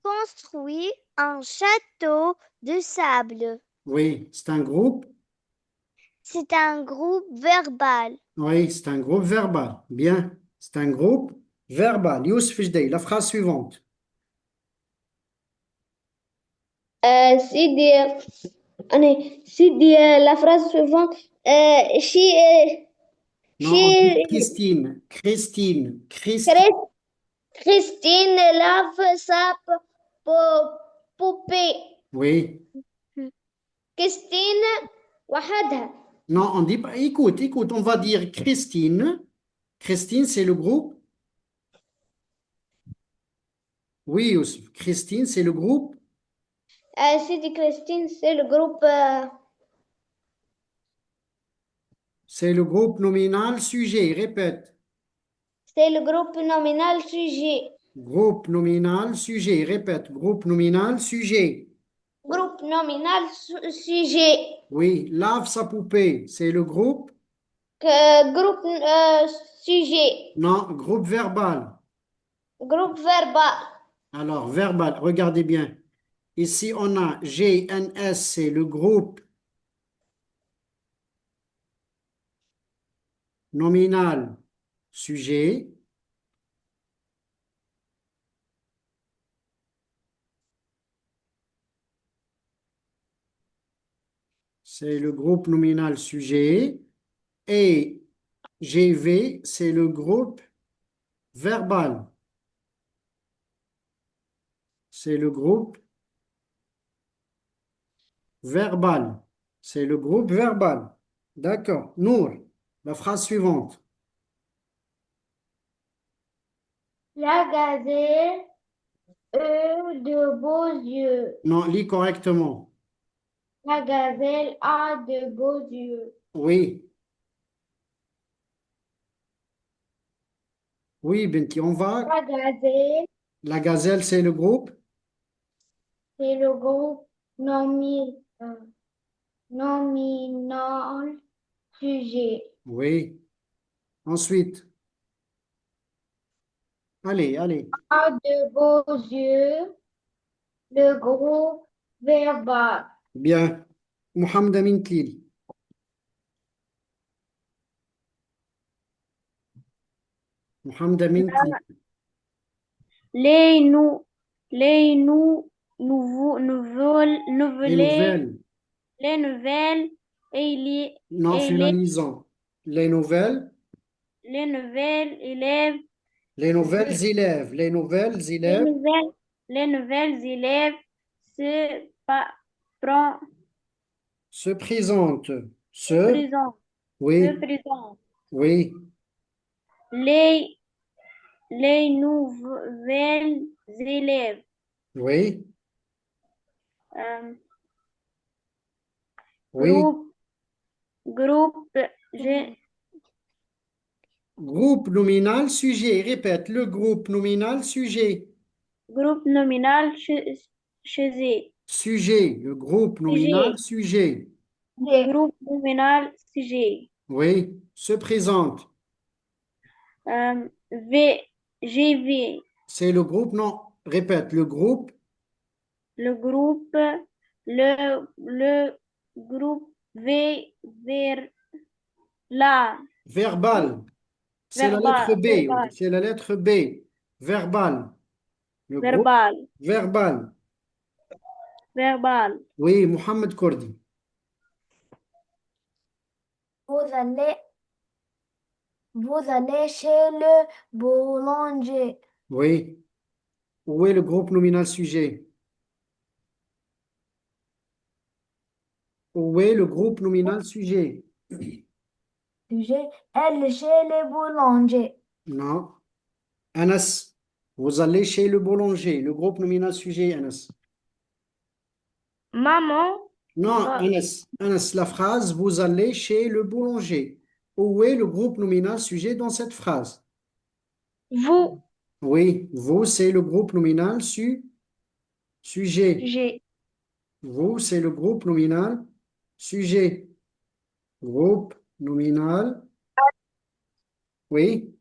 Construit un château de sable. Oui, c'est un groupe. C'est un groupe verbal. Oui, c'est un groupe verbal. Bien. C'est un groupe verbal. Youssef Jdei, la phrase suivante. سيدي أنا سيدي la phrase suivante Non, on dit Christine. Christine. Christine lave sa poupée. Oui. Christine وحدها. Non, on dit pas. Écoute, on va dire Christine. Christine, c'est le groupe. Oui, Youssef. Christine, c'est le groupe. Sidi Christine, c'est le groupe. C'est le groupe nominal sujet. Répète. C'est le groupe nominal sujet. Groupe nominal sujet. Répète. Groupe nominal sujet. Groupe nominal sujet. Oui. Lave sa poupée. C'est le groupe? Groupe sujet. Non, groupe verbal. Groupe verbal. Alors, verbal, regardez bien. Ici, on a GNS, c'est le groupe nominal sujet. C'est le groupe nominal sujet. Et GV, c'est le groupe verbal. C'est le groupe verbal. C'est le groupe verbal. D'accord. Nour, la phrase suivante. La gazelle de beaux yeux. Non, lis correctement. La gazelle a de beaux yeux. Oui. Oui, Benti, on va. La gazelle, La gazelle, c'est le groupe. c'est le groupe nominal sujet. Oui. Ensuite. Allez, allez. A de beaux yeux. Le groupe verbal. Bien. Mohamed Amin Tlil. Mohamed Amin Tlil. Les nous, les nous, Les nouvelles, nouvelles. les nouvelles Non, et finalisons. Les nouvelles. les nouvelles élèves, Les nouvelles élèves. Les nouvelles les élèves nouvelles, les nouvelles élèves se prend, se présentent. se présentent, Oui, se présentent. oui, Les, les nouvelles élèves, oui, euh, oui. groupe, je, Groupe nominal sujet. Répète, le groupe nominal sujet. groupe nominal chez Sujet. Le groupe nominal sujet, sujet. groupe nominal sujet. Oui, se présente. GV, C'est le groupe, non. Répète, le groupe le groupe, le groupe vers la, verbal. C'est la lettre verbal, B. C'est la lettre B. Verbal. Le groupe verbal, verbal. verbal. Oui, Mohamed Kordi. Vous allez, vous allez chez le boulanger. Oui. Où est le groupe nominal sujet? Où est le groupe nominal sujet? Elle chez le boulanger. Non. Anas. Vous allez chez le boulanger. Le groupe nominal sujet, Anas. Maman, Non, va- Anas. Anas, la phrase, vous allez chez le boulanger. Où est le groupe nominal sujet dans cette phrase? vous, Oui, vous, c'est le groupe nominal sujet. j'ai, Vous, c'est le groupe nominal sujet. Groupe nominal. Oui.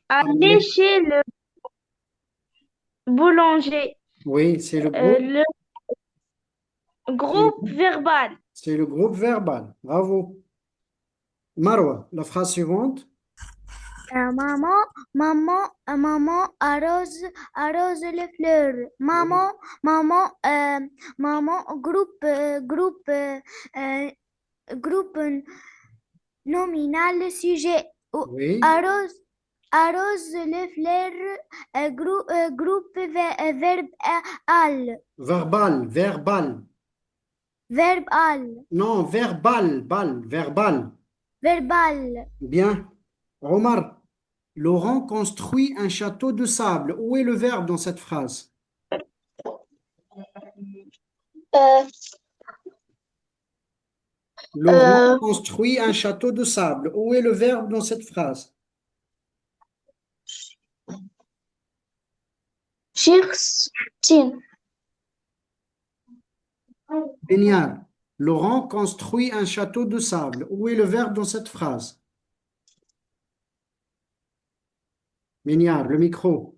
allé chez le boulanger. Oui, c'est le groupe. Le groupe verbal. C'est le groupe verbal. Bravo. Marwa, la phrase suivante. Maman arrose les fleurs. Maman, groupe nominal sujet. Oui. Arrose les fleurs. Groupe verbal. Verbal, verbal. Verbal. Non, verbal, verbal. Verbal. Bien. Omar, Laurent construit un château de sable. Où est le verbe dans cette phrase? Euh, Laurent construit un château de sable. Où est le verbe dans cette phrase? Kirsten. Génial. Laurent construit un château de sable. Où est le verbe dans cette phrase? Mignard, le micro.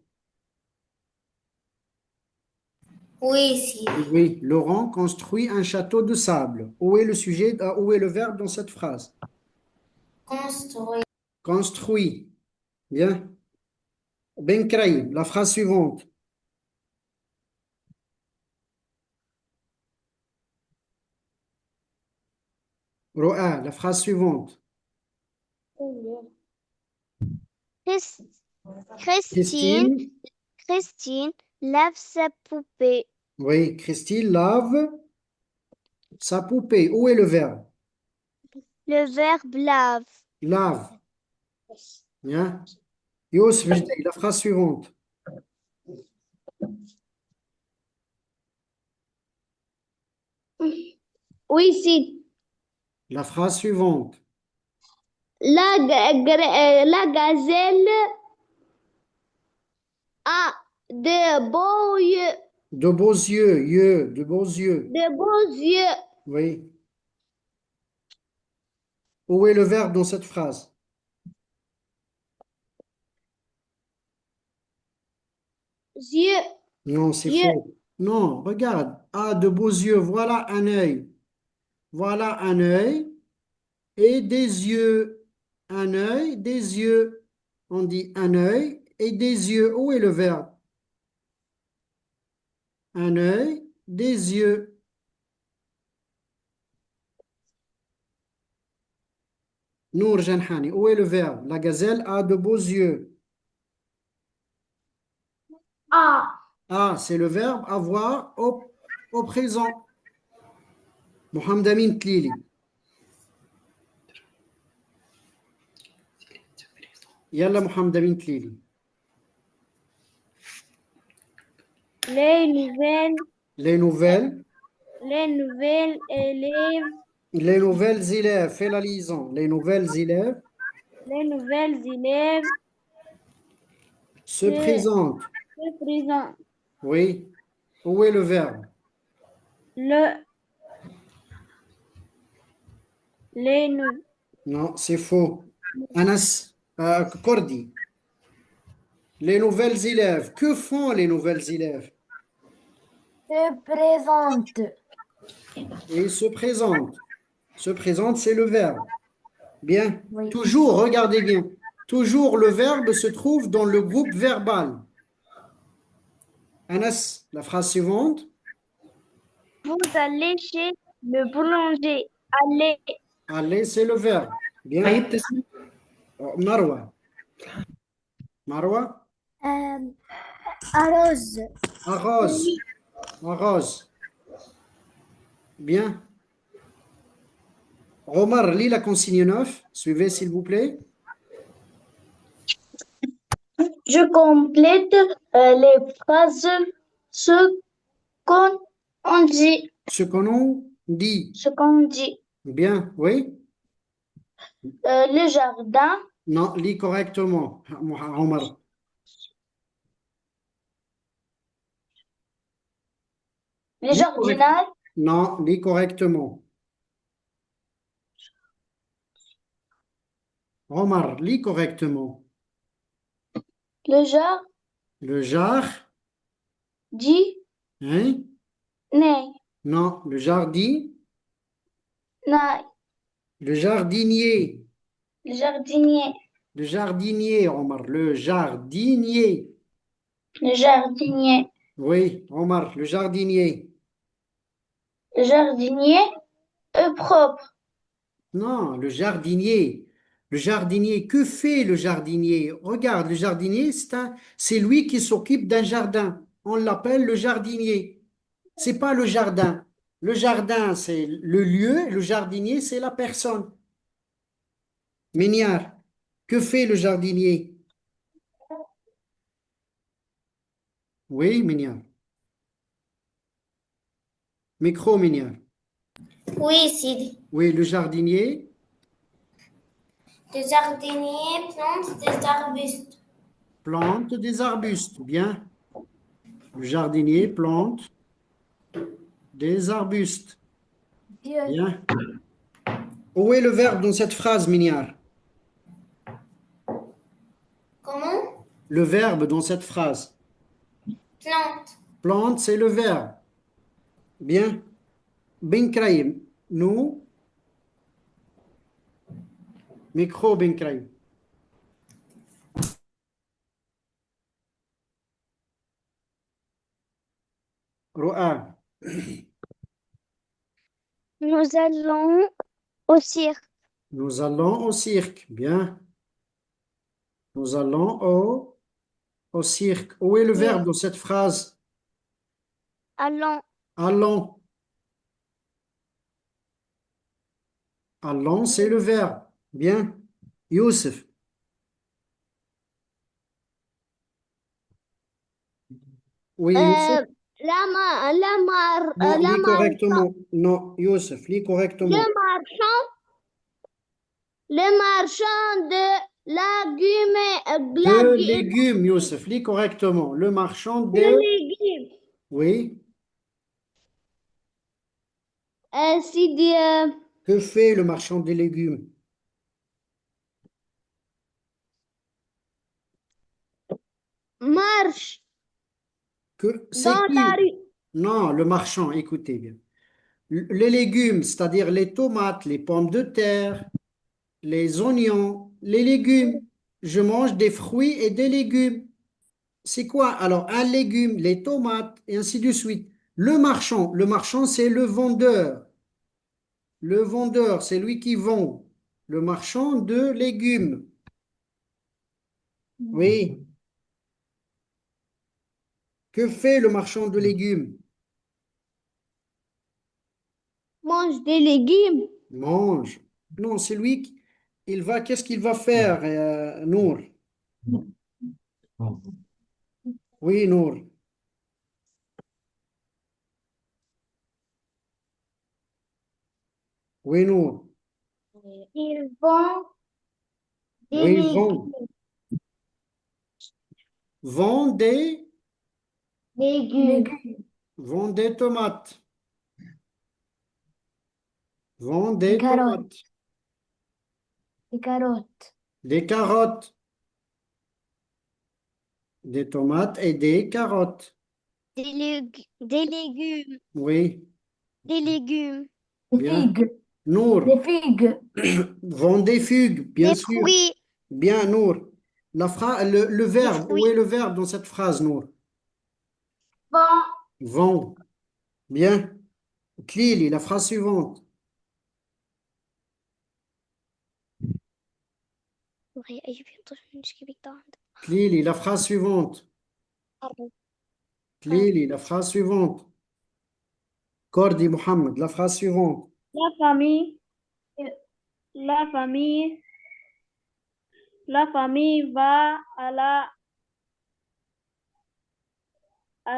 Oui, سيدي. Oui, Laurent construit un château de sable. Où est le sujet, où est le verbe dans cette phrase? Construire. Construit. Bien. Ben Kraïm, la phrase suivante. Roa, la phrase suivante. Chris- Christine, Christine. Christine lave sa poupée. Oui, Christine lave sa poupée. Où est le verbe? Le verbe lave. Lave. Bien. Youssef Jdi, la phrase suivante. Oui, si. La phrase suivante. La gazelle a de beaux yeux. De beaux yeux, de beaux yeux. De beaux yeux. Oui. Où est le verbe dans cette phrase? Yeux. Non, c'est Yeux. faux. Non, regarde. Ah, de beaux yeux. Voilà un œil. Voilà un œil et des yeux. Un œil, des yeux. On dit un œil et des yeux. Où est le verbe? Un œil, des yeux. Nour Janhani, où est le verbe? La gazelle a de beaux yeux. A. Ah, c'est le verbe avoir au présent. Mohamed Amin Tlili. Yalla Mohamed Amin Tlili. Les nouvelles, Les nouvelles. les nouvelles élèves, Les nouvelles élèves. Fais la liaison. Les nouvelles élèves les nouvelles élèves se se, présentent. se présentent. Oui. Où est le verbe? Le, les, nou- Non, c'est faux. Anas Kordi. Les nouvelles élèves. Que font les nouvelles élèves? Se présente. Et se présentent. Se présente, c'est le verbe. Bien. Oui. Toujours, regardez bien. Toujours, le verbe se trouve dans le groupe verbal. Anas, la phrase suivante. vous allez chez le boulanger. Allez, Aller, c'est le verbe. Bien. Marwa. Marwa. Arrose. Arrose. Arrose. Bien. Omar, lis la consigne 9. Suivez, s'il vous plaît. Je complète les phrases. Ce qu'on on dit. Ce qu'on dit. Ce qu'on dit. Bien, oui. Le jardin. Non, lis correctement, Omar. Le jardinage. Non, lis correctement. Omar, lis correctement. Le jardin. Le jar, hein? Non, le jardin. Le jardinier. Le jardinier. Le jardinier, Omar. Le jardinier. Le jardinier. Oui, Omar, le jardinier. Le jardinier est propre. Non, le jardinier. Le jardinier, que fait le jardinier? Regarde, le jardinier, c'est lui qui s'occupe d'un jardin. On l'appelle le jardinier. C'est pas le jardin. Le jardin, c'est le lieu. Le jardinier, c'est la personne. Méniard, que fait le jardinier? Oui, Méniard. Micro, Minia. Oui, Sidi. Oui, le jardinier Le jardinier plante des arbustes. plante des arbustes. Bien. Le jardinier plante des arbustes. Bien. Où est le verbe dans cette phrase, Mignard? Comment? Le verbe dans cette phrase. Plante. Plante, c'est le verbe. Bien. Ben Kraïm. Nous. Micro, Ben Kraïm. Roa. Nous allons au cirque. Nous allons au cirque. Bien. Nous allons au cirque. Où est le verbe dans cette phrase? Allons. Allons. Allons, c'est le verbe. Bien. Youssef. Oui, Youssef. Non, lis correctement. Non, Youssef, lis correctement. Le marchand de De légumes, Youssef, lis correctement. Le marchand de... légumes. Oui. Sidi, Que fait le marchand des légumes? marche C'est dans la qui? rue. Non, le marchand, écoutez bien. Les légumes, c'est-à-dire les tomates, les pommes de terre, les oignons, les légumes. Je mange des fruits et des légumes. C'est quoi? Alors, un légume, les tomates, et ainsi de suite. Le marchand, c'est le vendeur. Le vendeur, c'est lui qui vend. Le marchand de légumes. Oui. Que fait le marchand de légumes? Mange des légumes. Mange. Non, c'est lui qui... Il va... Qu'est-ce qu'il va faire, Nour? Oui, Nour. Oui, Nour. Ils vont des Oui, légumes. vend des... Légumes. Vend des tomates. Vend Des des carottes. tomates. Des carottes. Des carottes. Des tomates et des carottes. Des légumes. Oui, Des légumes. Des bien. figues. Nour. Des figues. Vend des figues, bien Des sûr. fruits. Bien, Nour. Le Des verbe, où est fruits. le verbe dans cette phrase, Nour? Vont. Vend. Bien. Klili, la phrase suivante. Klili, la phrase suivante. Klili, la phrase suivante. Kordi Mohammed, la phrase suivante. La famille, la famille, la famille va à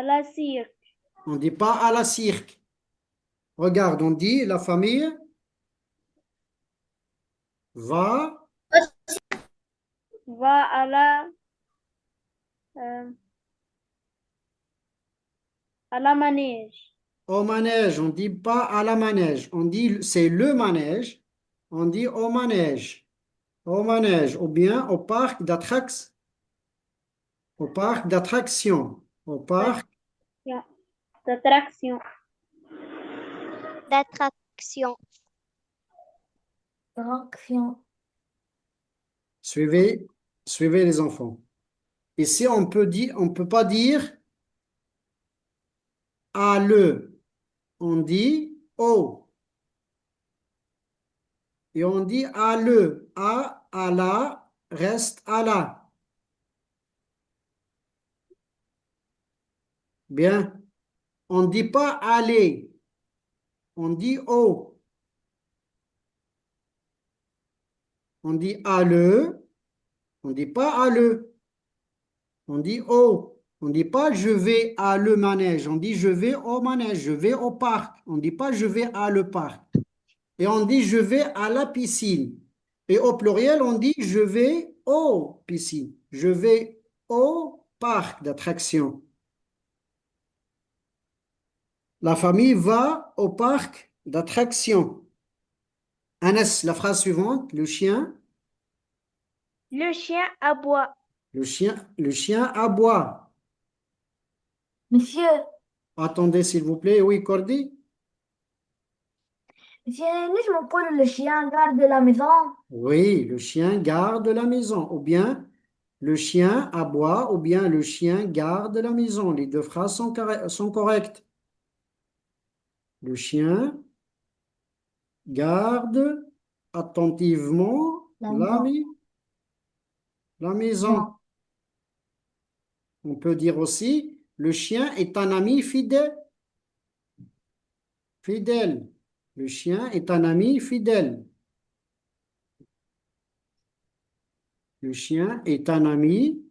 la cirque. On ne dit pas à la cirque. Regarde, on dit la famille va Va euh, à la manège. au manège. On ne dit pas à la manège. On dit c'est le manège. On dit au manège. Au manège. Ou bien au parc d'attractions. Au parc d'attractions. Au parc. D'attraction. D'attraction. Traction. Suivez, suivez les enfants. Ici, on peut pas dire à le. On dit au. Et on dit à le. À la, reste à la. Bien. On ne dit pas aller. On dit au. On dit à le. On ne dit pas à le. On dit au. On ne dit pas je vais à le manège, on dit je vais au manège, je vais au parc. On ne dit pas je vais à le parc. Et on dit je vais à la piscine. Et au pluriel, on dit je vais aux piscines. Je vais au parc d'attractions. La famille va au parc d'attractions. Anas, la phrase suivante, Le chien aboie. le chien aboie. Monsieur, Attendez, s'il vous plaît. Oui, Cordy? monsieur, laisse-moi prendre le chien garde de la maison. Oui, le chien garde la maison. Ou bien le chien aboie, ou bien le chien garde la maison. Les deux phrases sont correctes. Le chien garde attentivement La maison. la maison. Non. On peut dire aussi, le chien est un ami fidèle. Fidèle. Le chien est un ami fidèle. Le chien est un ami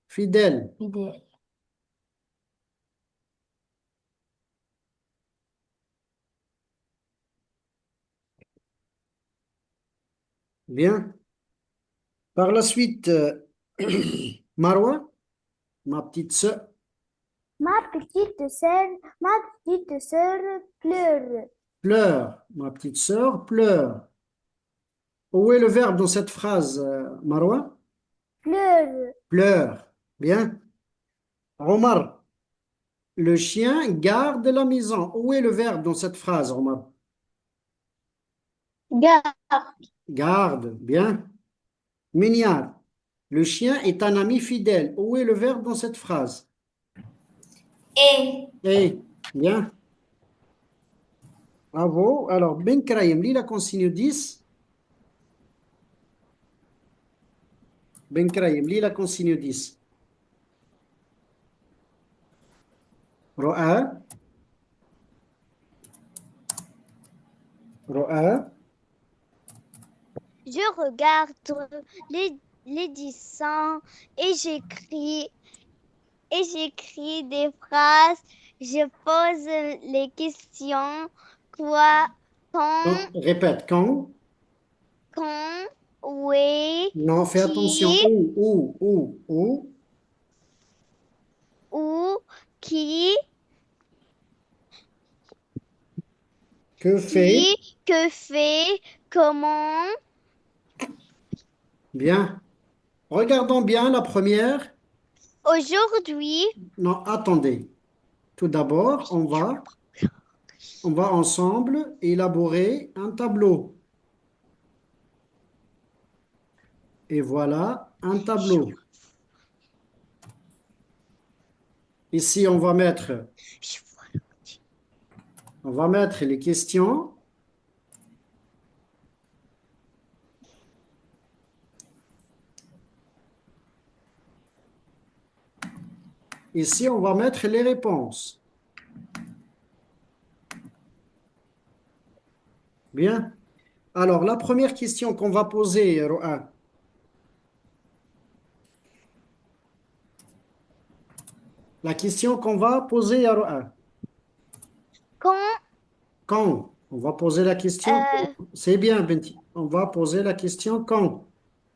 fidèle. Fidèle. Bien. Par la suite, Marwa, ma petite sœur, Ma petite sœur pleure. pleure. Ma petite sœur pleure. Où est le verbe dans cette phrase, Marwa? Pleure. Pleure. Bien. Omar, le chien garde la maison. Où est le verbe dans cette phrase, Omar? Garde. Garde. Bien. Mignard, le chien est un ami fidèle. Où est le verbe dans cette phrase? Et Eh, bien. Bravo. Alors, Ben Kraïm, lis la consigne 10. Ben Kraïm, lis la consigne 10. Ro'a, Ro'a, Je regarde les dessins et j'écris des phrases. Je pose les questions. Quoi, non, quand, répète, quand? quand, oui, Non, fais attention. qui, Où? où, qui, Que fait? que fait, comment. Bien. Regardons bien la première. Aujourd'hui, Non, attendez. Tout d'abord, on va ensemble élaborer un tableau. Et voilà un tableau. Ici, je vois. on va mettre les questions. Ici, on va mettre les réponses. Bien. Alors, la première question qu'on va poser, Roa. La question qu'on va poser à Roa. Quand, Quand? On va poser la question. euh, C'est bien, Benti. On va poser la question quand?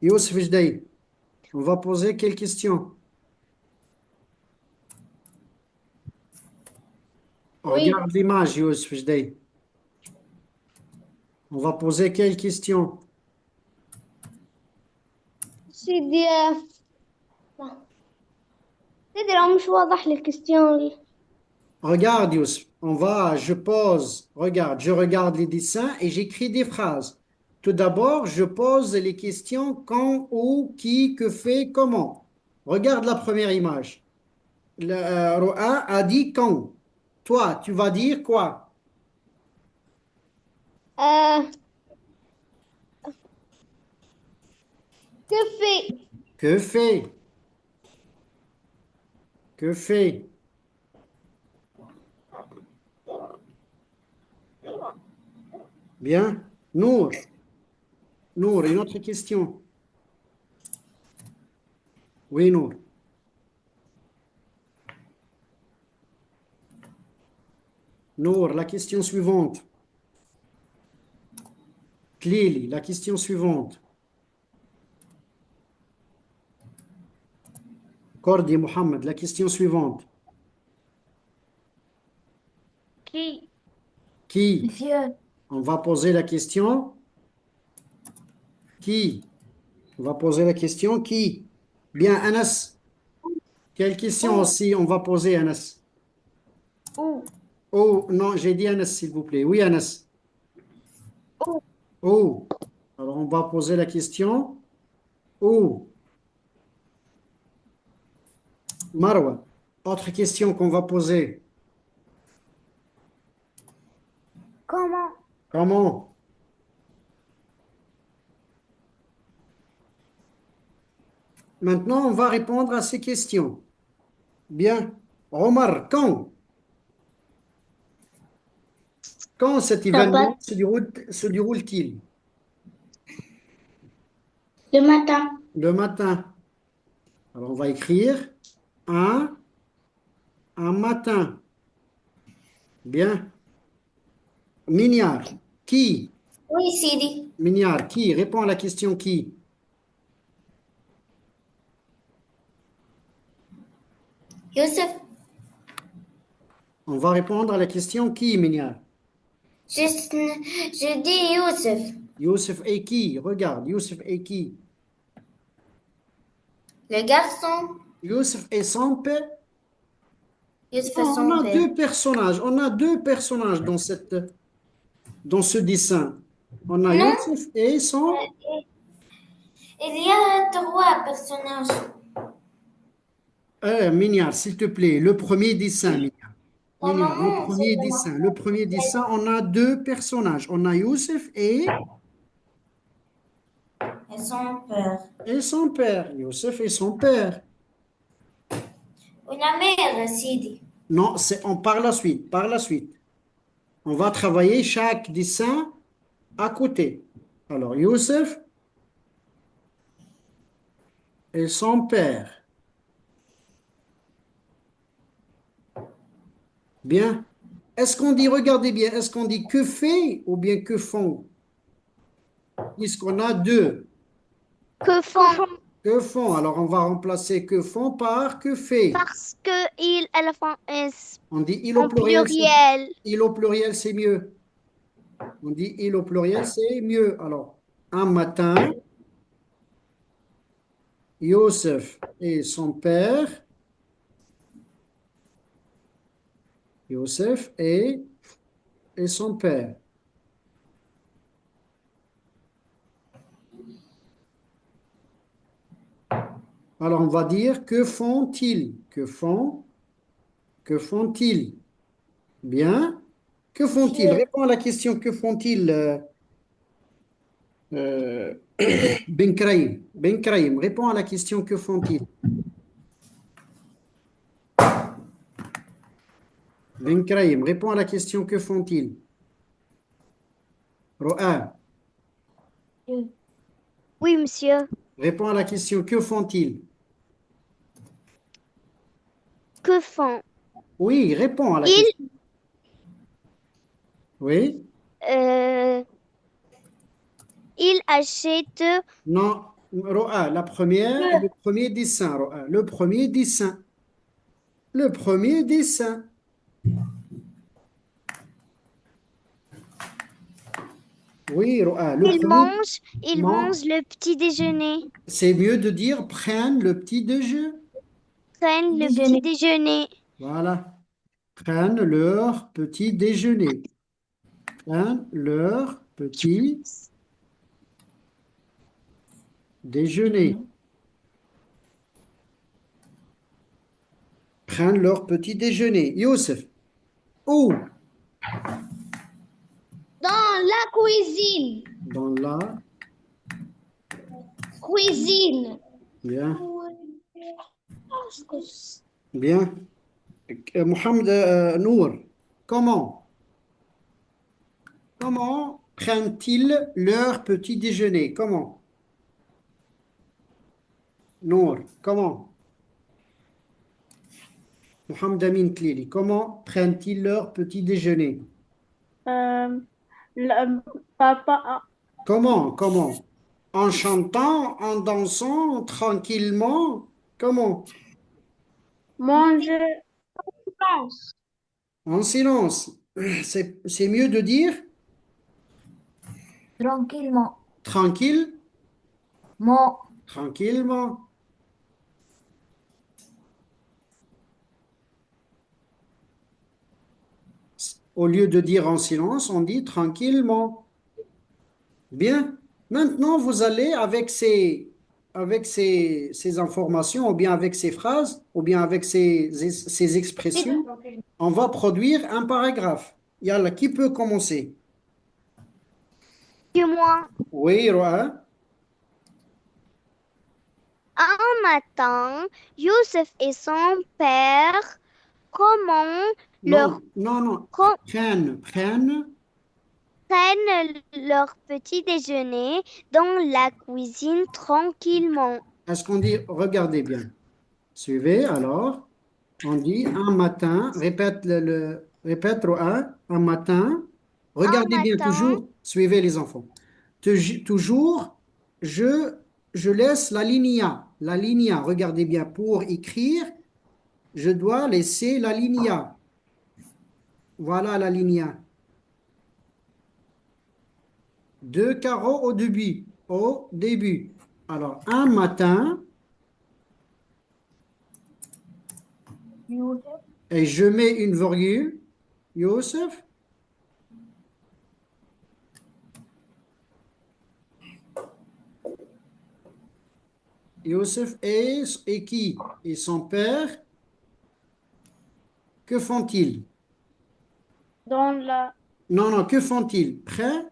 Youssef Jdaï. On va poser quelle question? oui, Regarde l'image, Youssef Jdaï. On va poser quelle question? سيدي سيدي لو مش واضح لي الكستيون. Regarde, Youssef. Regarde, je regarde les dessins et j'écris des phrases. Tout d'abord, je pose les questions quand, où, qui, que fait, comment. Regarde la première image. Roa a dit quand. Toi, tu vas dire quoi? آه كفي Que fait? Que fait? Bien. Nour. Nour, une autre question. Oui, Nour. Nour, la question suivante. Clélie, la question suivante. Cordi Mohamed, la question suivante. Qui? Qui? Monsieur. On va poser la question. Qui? On va poser la question. Qui? Bien, Anas. Quelle question Où? aussi on va poser, Anas? Où? Oh, non, j'ai dit Anas, s'il vous plaît. Oui, Anas. Où? Oh. Alors, on va poser la question. Oh. Marwa. Autre question qu'on va poser. Comment? Comment? Maintenant, on va répondre à ces questions. Bien. Omar, quand? Quand cet Papa, événement se déroule-t-il? le matin. Le matin. Alors, on va écrire un, un matin. Bien. Mignard. Qui? Oui, Sidi. Mignard. Qui? Réponds à la question qui? Youssef, On va répondre à la question qui, Mignard? je dis Youssef. Youssef et qui? Regarde, Youssef et qui? Le garçon. Youssef et son père. Youssef et Non, on son a père. deux personnages. On a deux personnages dans ce dessin. On a Non, Youssef et son. il y a trois personnages. Mignard, s'il te plaît, le premier dessin, Mignard. La Mignard, le maman, c'est premier dessin. Le premier dessin, on a deux personnages. On a Youssef et son père. et son père. Youssef et son père. Ou la mère, Sidi. Non, on par la suite, par la suite. On va travailler chaque dessin à côté. Alors, Youssef et son père. Bien. Est-ce qu'on dit, regardez bien, est-ce qu'on dit que fait ou bien que font? Puisqu'on a deux. Que font? Que font? Alors, on va remplacer que font par que fait. Parce que ils, elles font On dit il au en pluriel, pluriel. il au pluriel, c'est mieux. On dit il au pluriel, c'est mieux. Alors, un matin, Youssef et son père, Youssef et son père. Alors, on va dire que font-ils? Que font-ils? Bien. Que font-ils? Monsieur, Réponds à la question que font-ils, euh, Ben Kraïm. Ben Kraïm, réponds à la question que font-ils? Ben Kraïm, réponds à la question que font-ils? Ro'a, Oui, monsieur. réponds à la question que font-ils? Que font? Oui, réponds à la Ils, question. Oui? euh, ils achètent Non, Ro'a, la première, le premier dessin, Ro'a, le premier dessin. Le premier dessin. Oui, Ro'a, le premier. ils Non, mangent le petit déjeuner. c'est mieux de dire prennent le petit déjeuner. Prennent le petit Déjeuner. déjeuner. Voilà. Prennent leur petit déjeuner. Prennent leur petit déjeuner. Prennent leur petit déjeuner. Youssef. Où? dans la cuisine. Dans la. Cuisine. Bien. Bien. Mohamed Nour. Comment? Comment prennent-ils leur petit déjeuner? Comment? Nour. Comment? Mohamed Amin Tlili, comment prennent-ils leur petit déjeuner? Euh, papa Comment? En chantant, en dansant, tranquillement? Comment? mange pense. En silence. C'est mieux de dire Tranquillement. tranquille, Mon. tranquillement. Au lieu de dire en silence, on dit tranquillement. Bien. Maintenant, vous allez avec ces informations, ou bien avec ces phrases, ou bien avec ces expressions, on va produire un paragraphe. Yalla, qui peut commencer? Que moi, Oui, Roa. un matin, Youssef et son père comment leur Non, non, non. co- Prennent. prennent leur petit déjeuner dans la cuisine tranquillement. Est-ce qu'on dit, regardez bien. Suivez alors. On dit un matin, répète Roa, un matin. Un Regardez bien matin, toujours, suivez les enfants. Toujours, je, je laisse la linia. La linia, regardez bien, pour écrire, je dois laisser la linia. Voilà la linia. Deux carreaux au début. Au début. Alors, un matin, et je mets une virgule. Youssef, Youssef et qui? Et son père, que font-ils? Dans la Non, non, que font-ils? Pleine.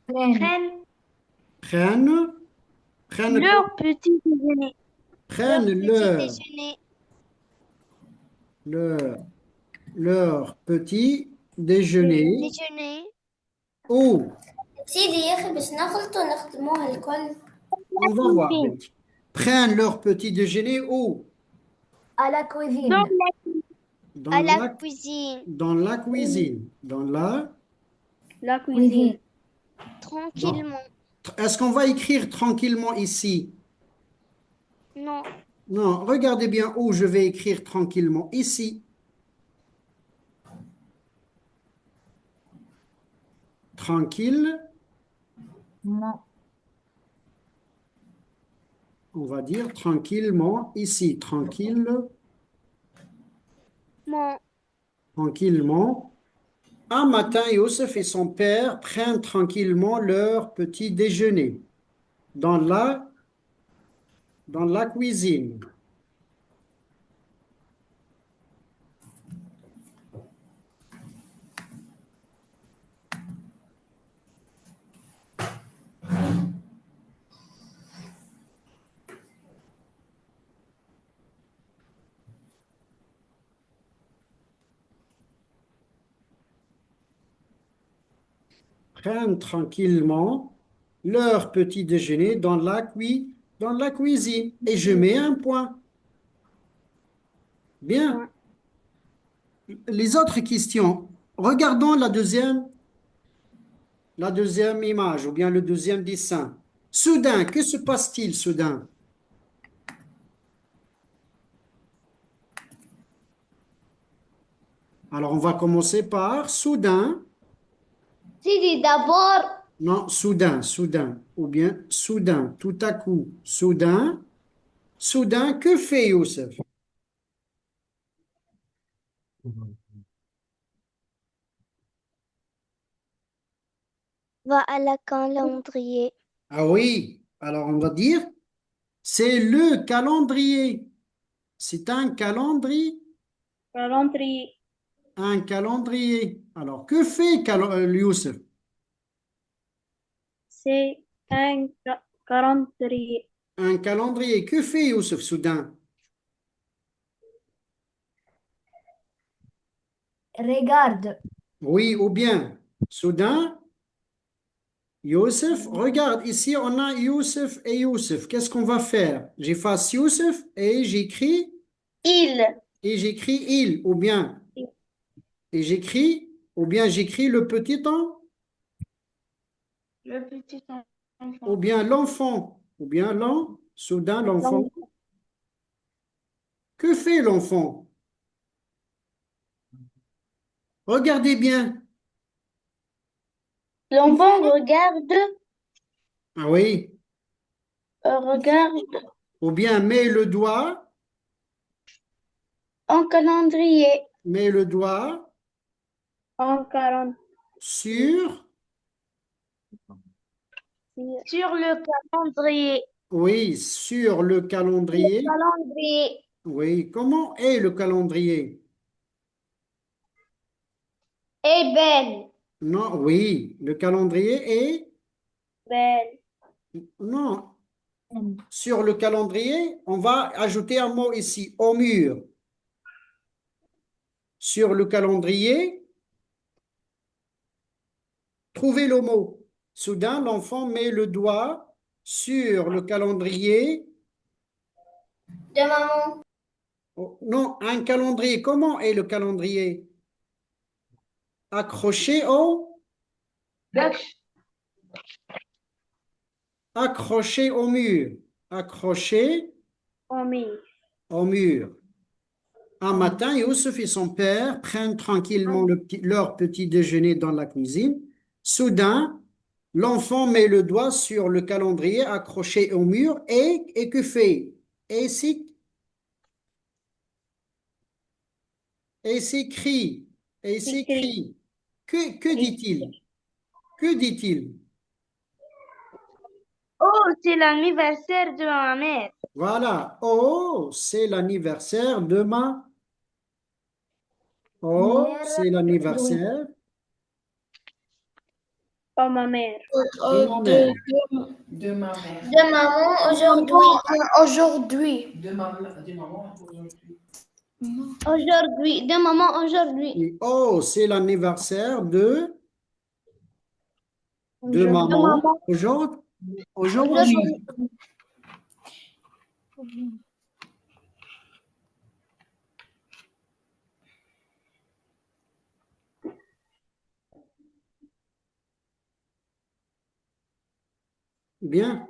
prennent Prennent, prennent quoi? leur petit déjeuner. leur Prennent petit déjeuner. leur, leur petit déjeuner Déjeuner. où? سيدي يا أخي باش نغلطوا نخدموها الكل. On va voir. Benti. Prennent leur petit déjeuner où? À la Dans cuisine. Dans À la la, cuisine, dans la cuisine. la cuisine. Dans- tranquillement. Est-ce qu'on va écrire tranquillement ici? Non, Non, regardez bien où je vais écrire tranquillement. Ici. Tranquille. Non. On va dire tranquillement ici. mon, Tranquillement. Un matin, Youssef et son père prennent tranquillement leur petit déjeuner dans la cuisine. Prennent tranquillement leur petit déjeuner dans la cuisine. Et je mets un point. Bien. Les autres questions. Regardons la deuxième image ou bien le deuxième dessin. Soudain, que se passe-t-il soudain? Alors, on va commencer par soudain. سيدي d'abord. Non, soudain. Ou bien soudain, tout à coup. Soudain, que fait Youssef? va à la calendrier. Ah oui, alors on va dire, c'est le calendrier. C'est un calendrier. Calendrier. Un calendrier. Alors, que fait Youssef? C'est un calendrier. Un calendrier. Que fait Youssef soudain? Regarde. Oui, ou bien, soudain, Youssef, regarde, ici on a Youssef et Youssef. Qu'est-ce qu'on va faire? J'efface Youssef et j'écris Il. Et j'écris il, ou bien, j'écris le petit temps, Le petit ou enfant. bien l'enfant, ou bien soudain l'enfant. Que fait l'enfant? Regardez bien. L'enfant regarde, Ah oui. regarde Ou bien met le doigt, un calendrier. met le doigt Un calendrier. sur, Sur le calendrier. oui, sur le calendrier. Calendrier. Oui, comment est le calendrier? Et belle. Non, oui, le calendrier est, Belle. non, sur le calendrier, on va ajouter un mot ici, au mur. Sur le calendrier, trouvez le mot. Soudain, l'enfant met le doigt sur le calendrier. De maman. Oh, non, un calendrier. Comment est le calendrier? Accroché accroché au mur. Accroché Famille. au mur. Un matin, Youssef et son père prennent tranquillement leur petit déjeuner dans la cuisine. Soudain, l'enfant met le doigt sur le calendrier accroché au mur et que fait? Et s'éc- et s'écrie. Et Écrit. s'écrie. Que dit-il? Que dit-il? Oh, c'est l'anniversaire de ma mère. Voilà. Oh, c'est l'anniversaire de ma. Oh, Mère c'est Louis. l'anniversaire Oh, ma mère. de ma mère. De ma mère. De maman aujourd'hui. Aujourd'hui. De maman aujourd'hui. Aujourd'hui. De maman aujourd'hui. Et oh, c'est l'anniversaire de Je- maman aujourd'hui. Aujourd'hui. Bien.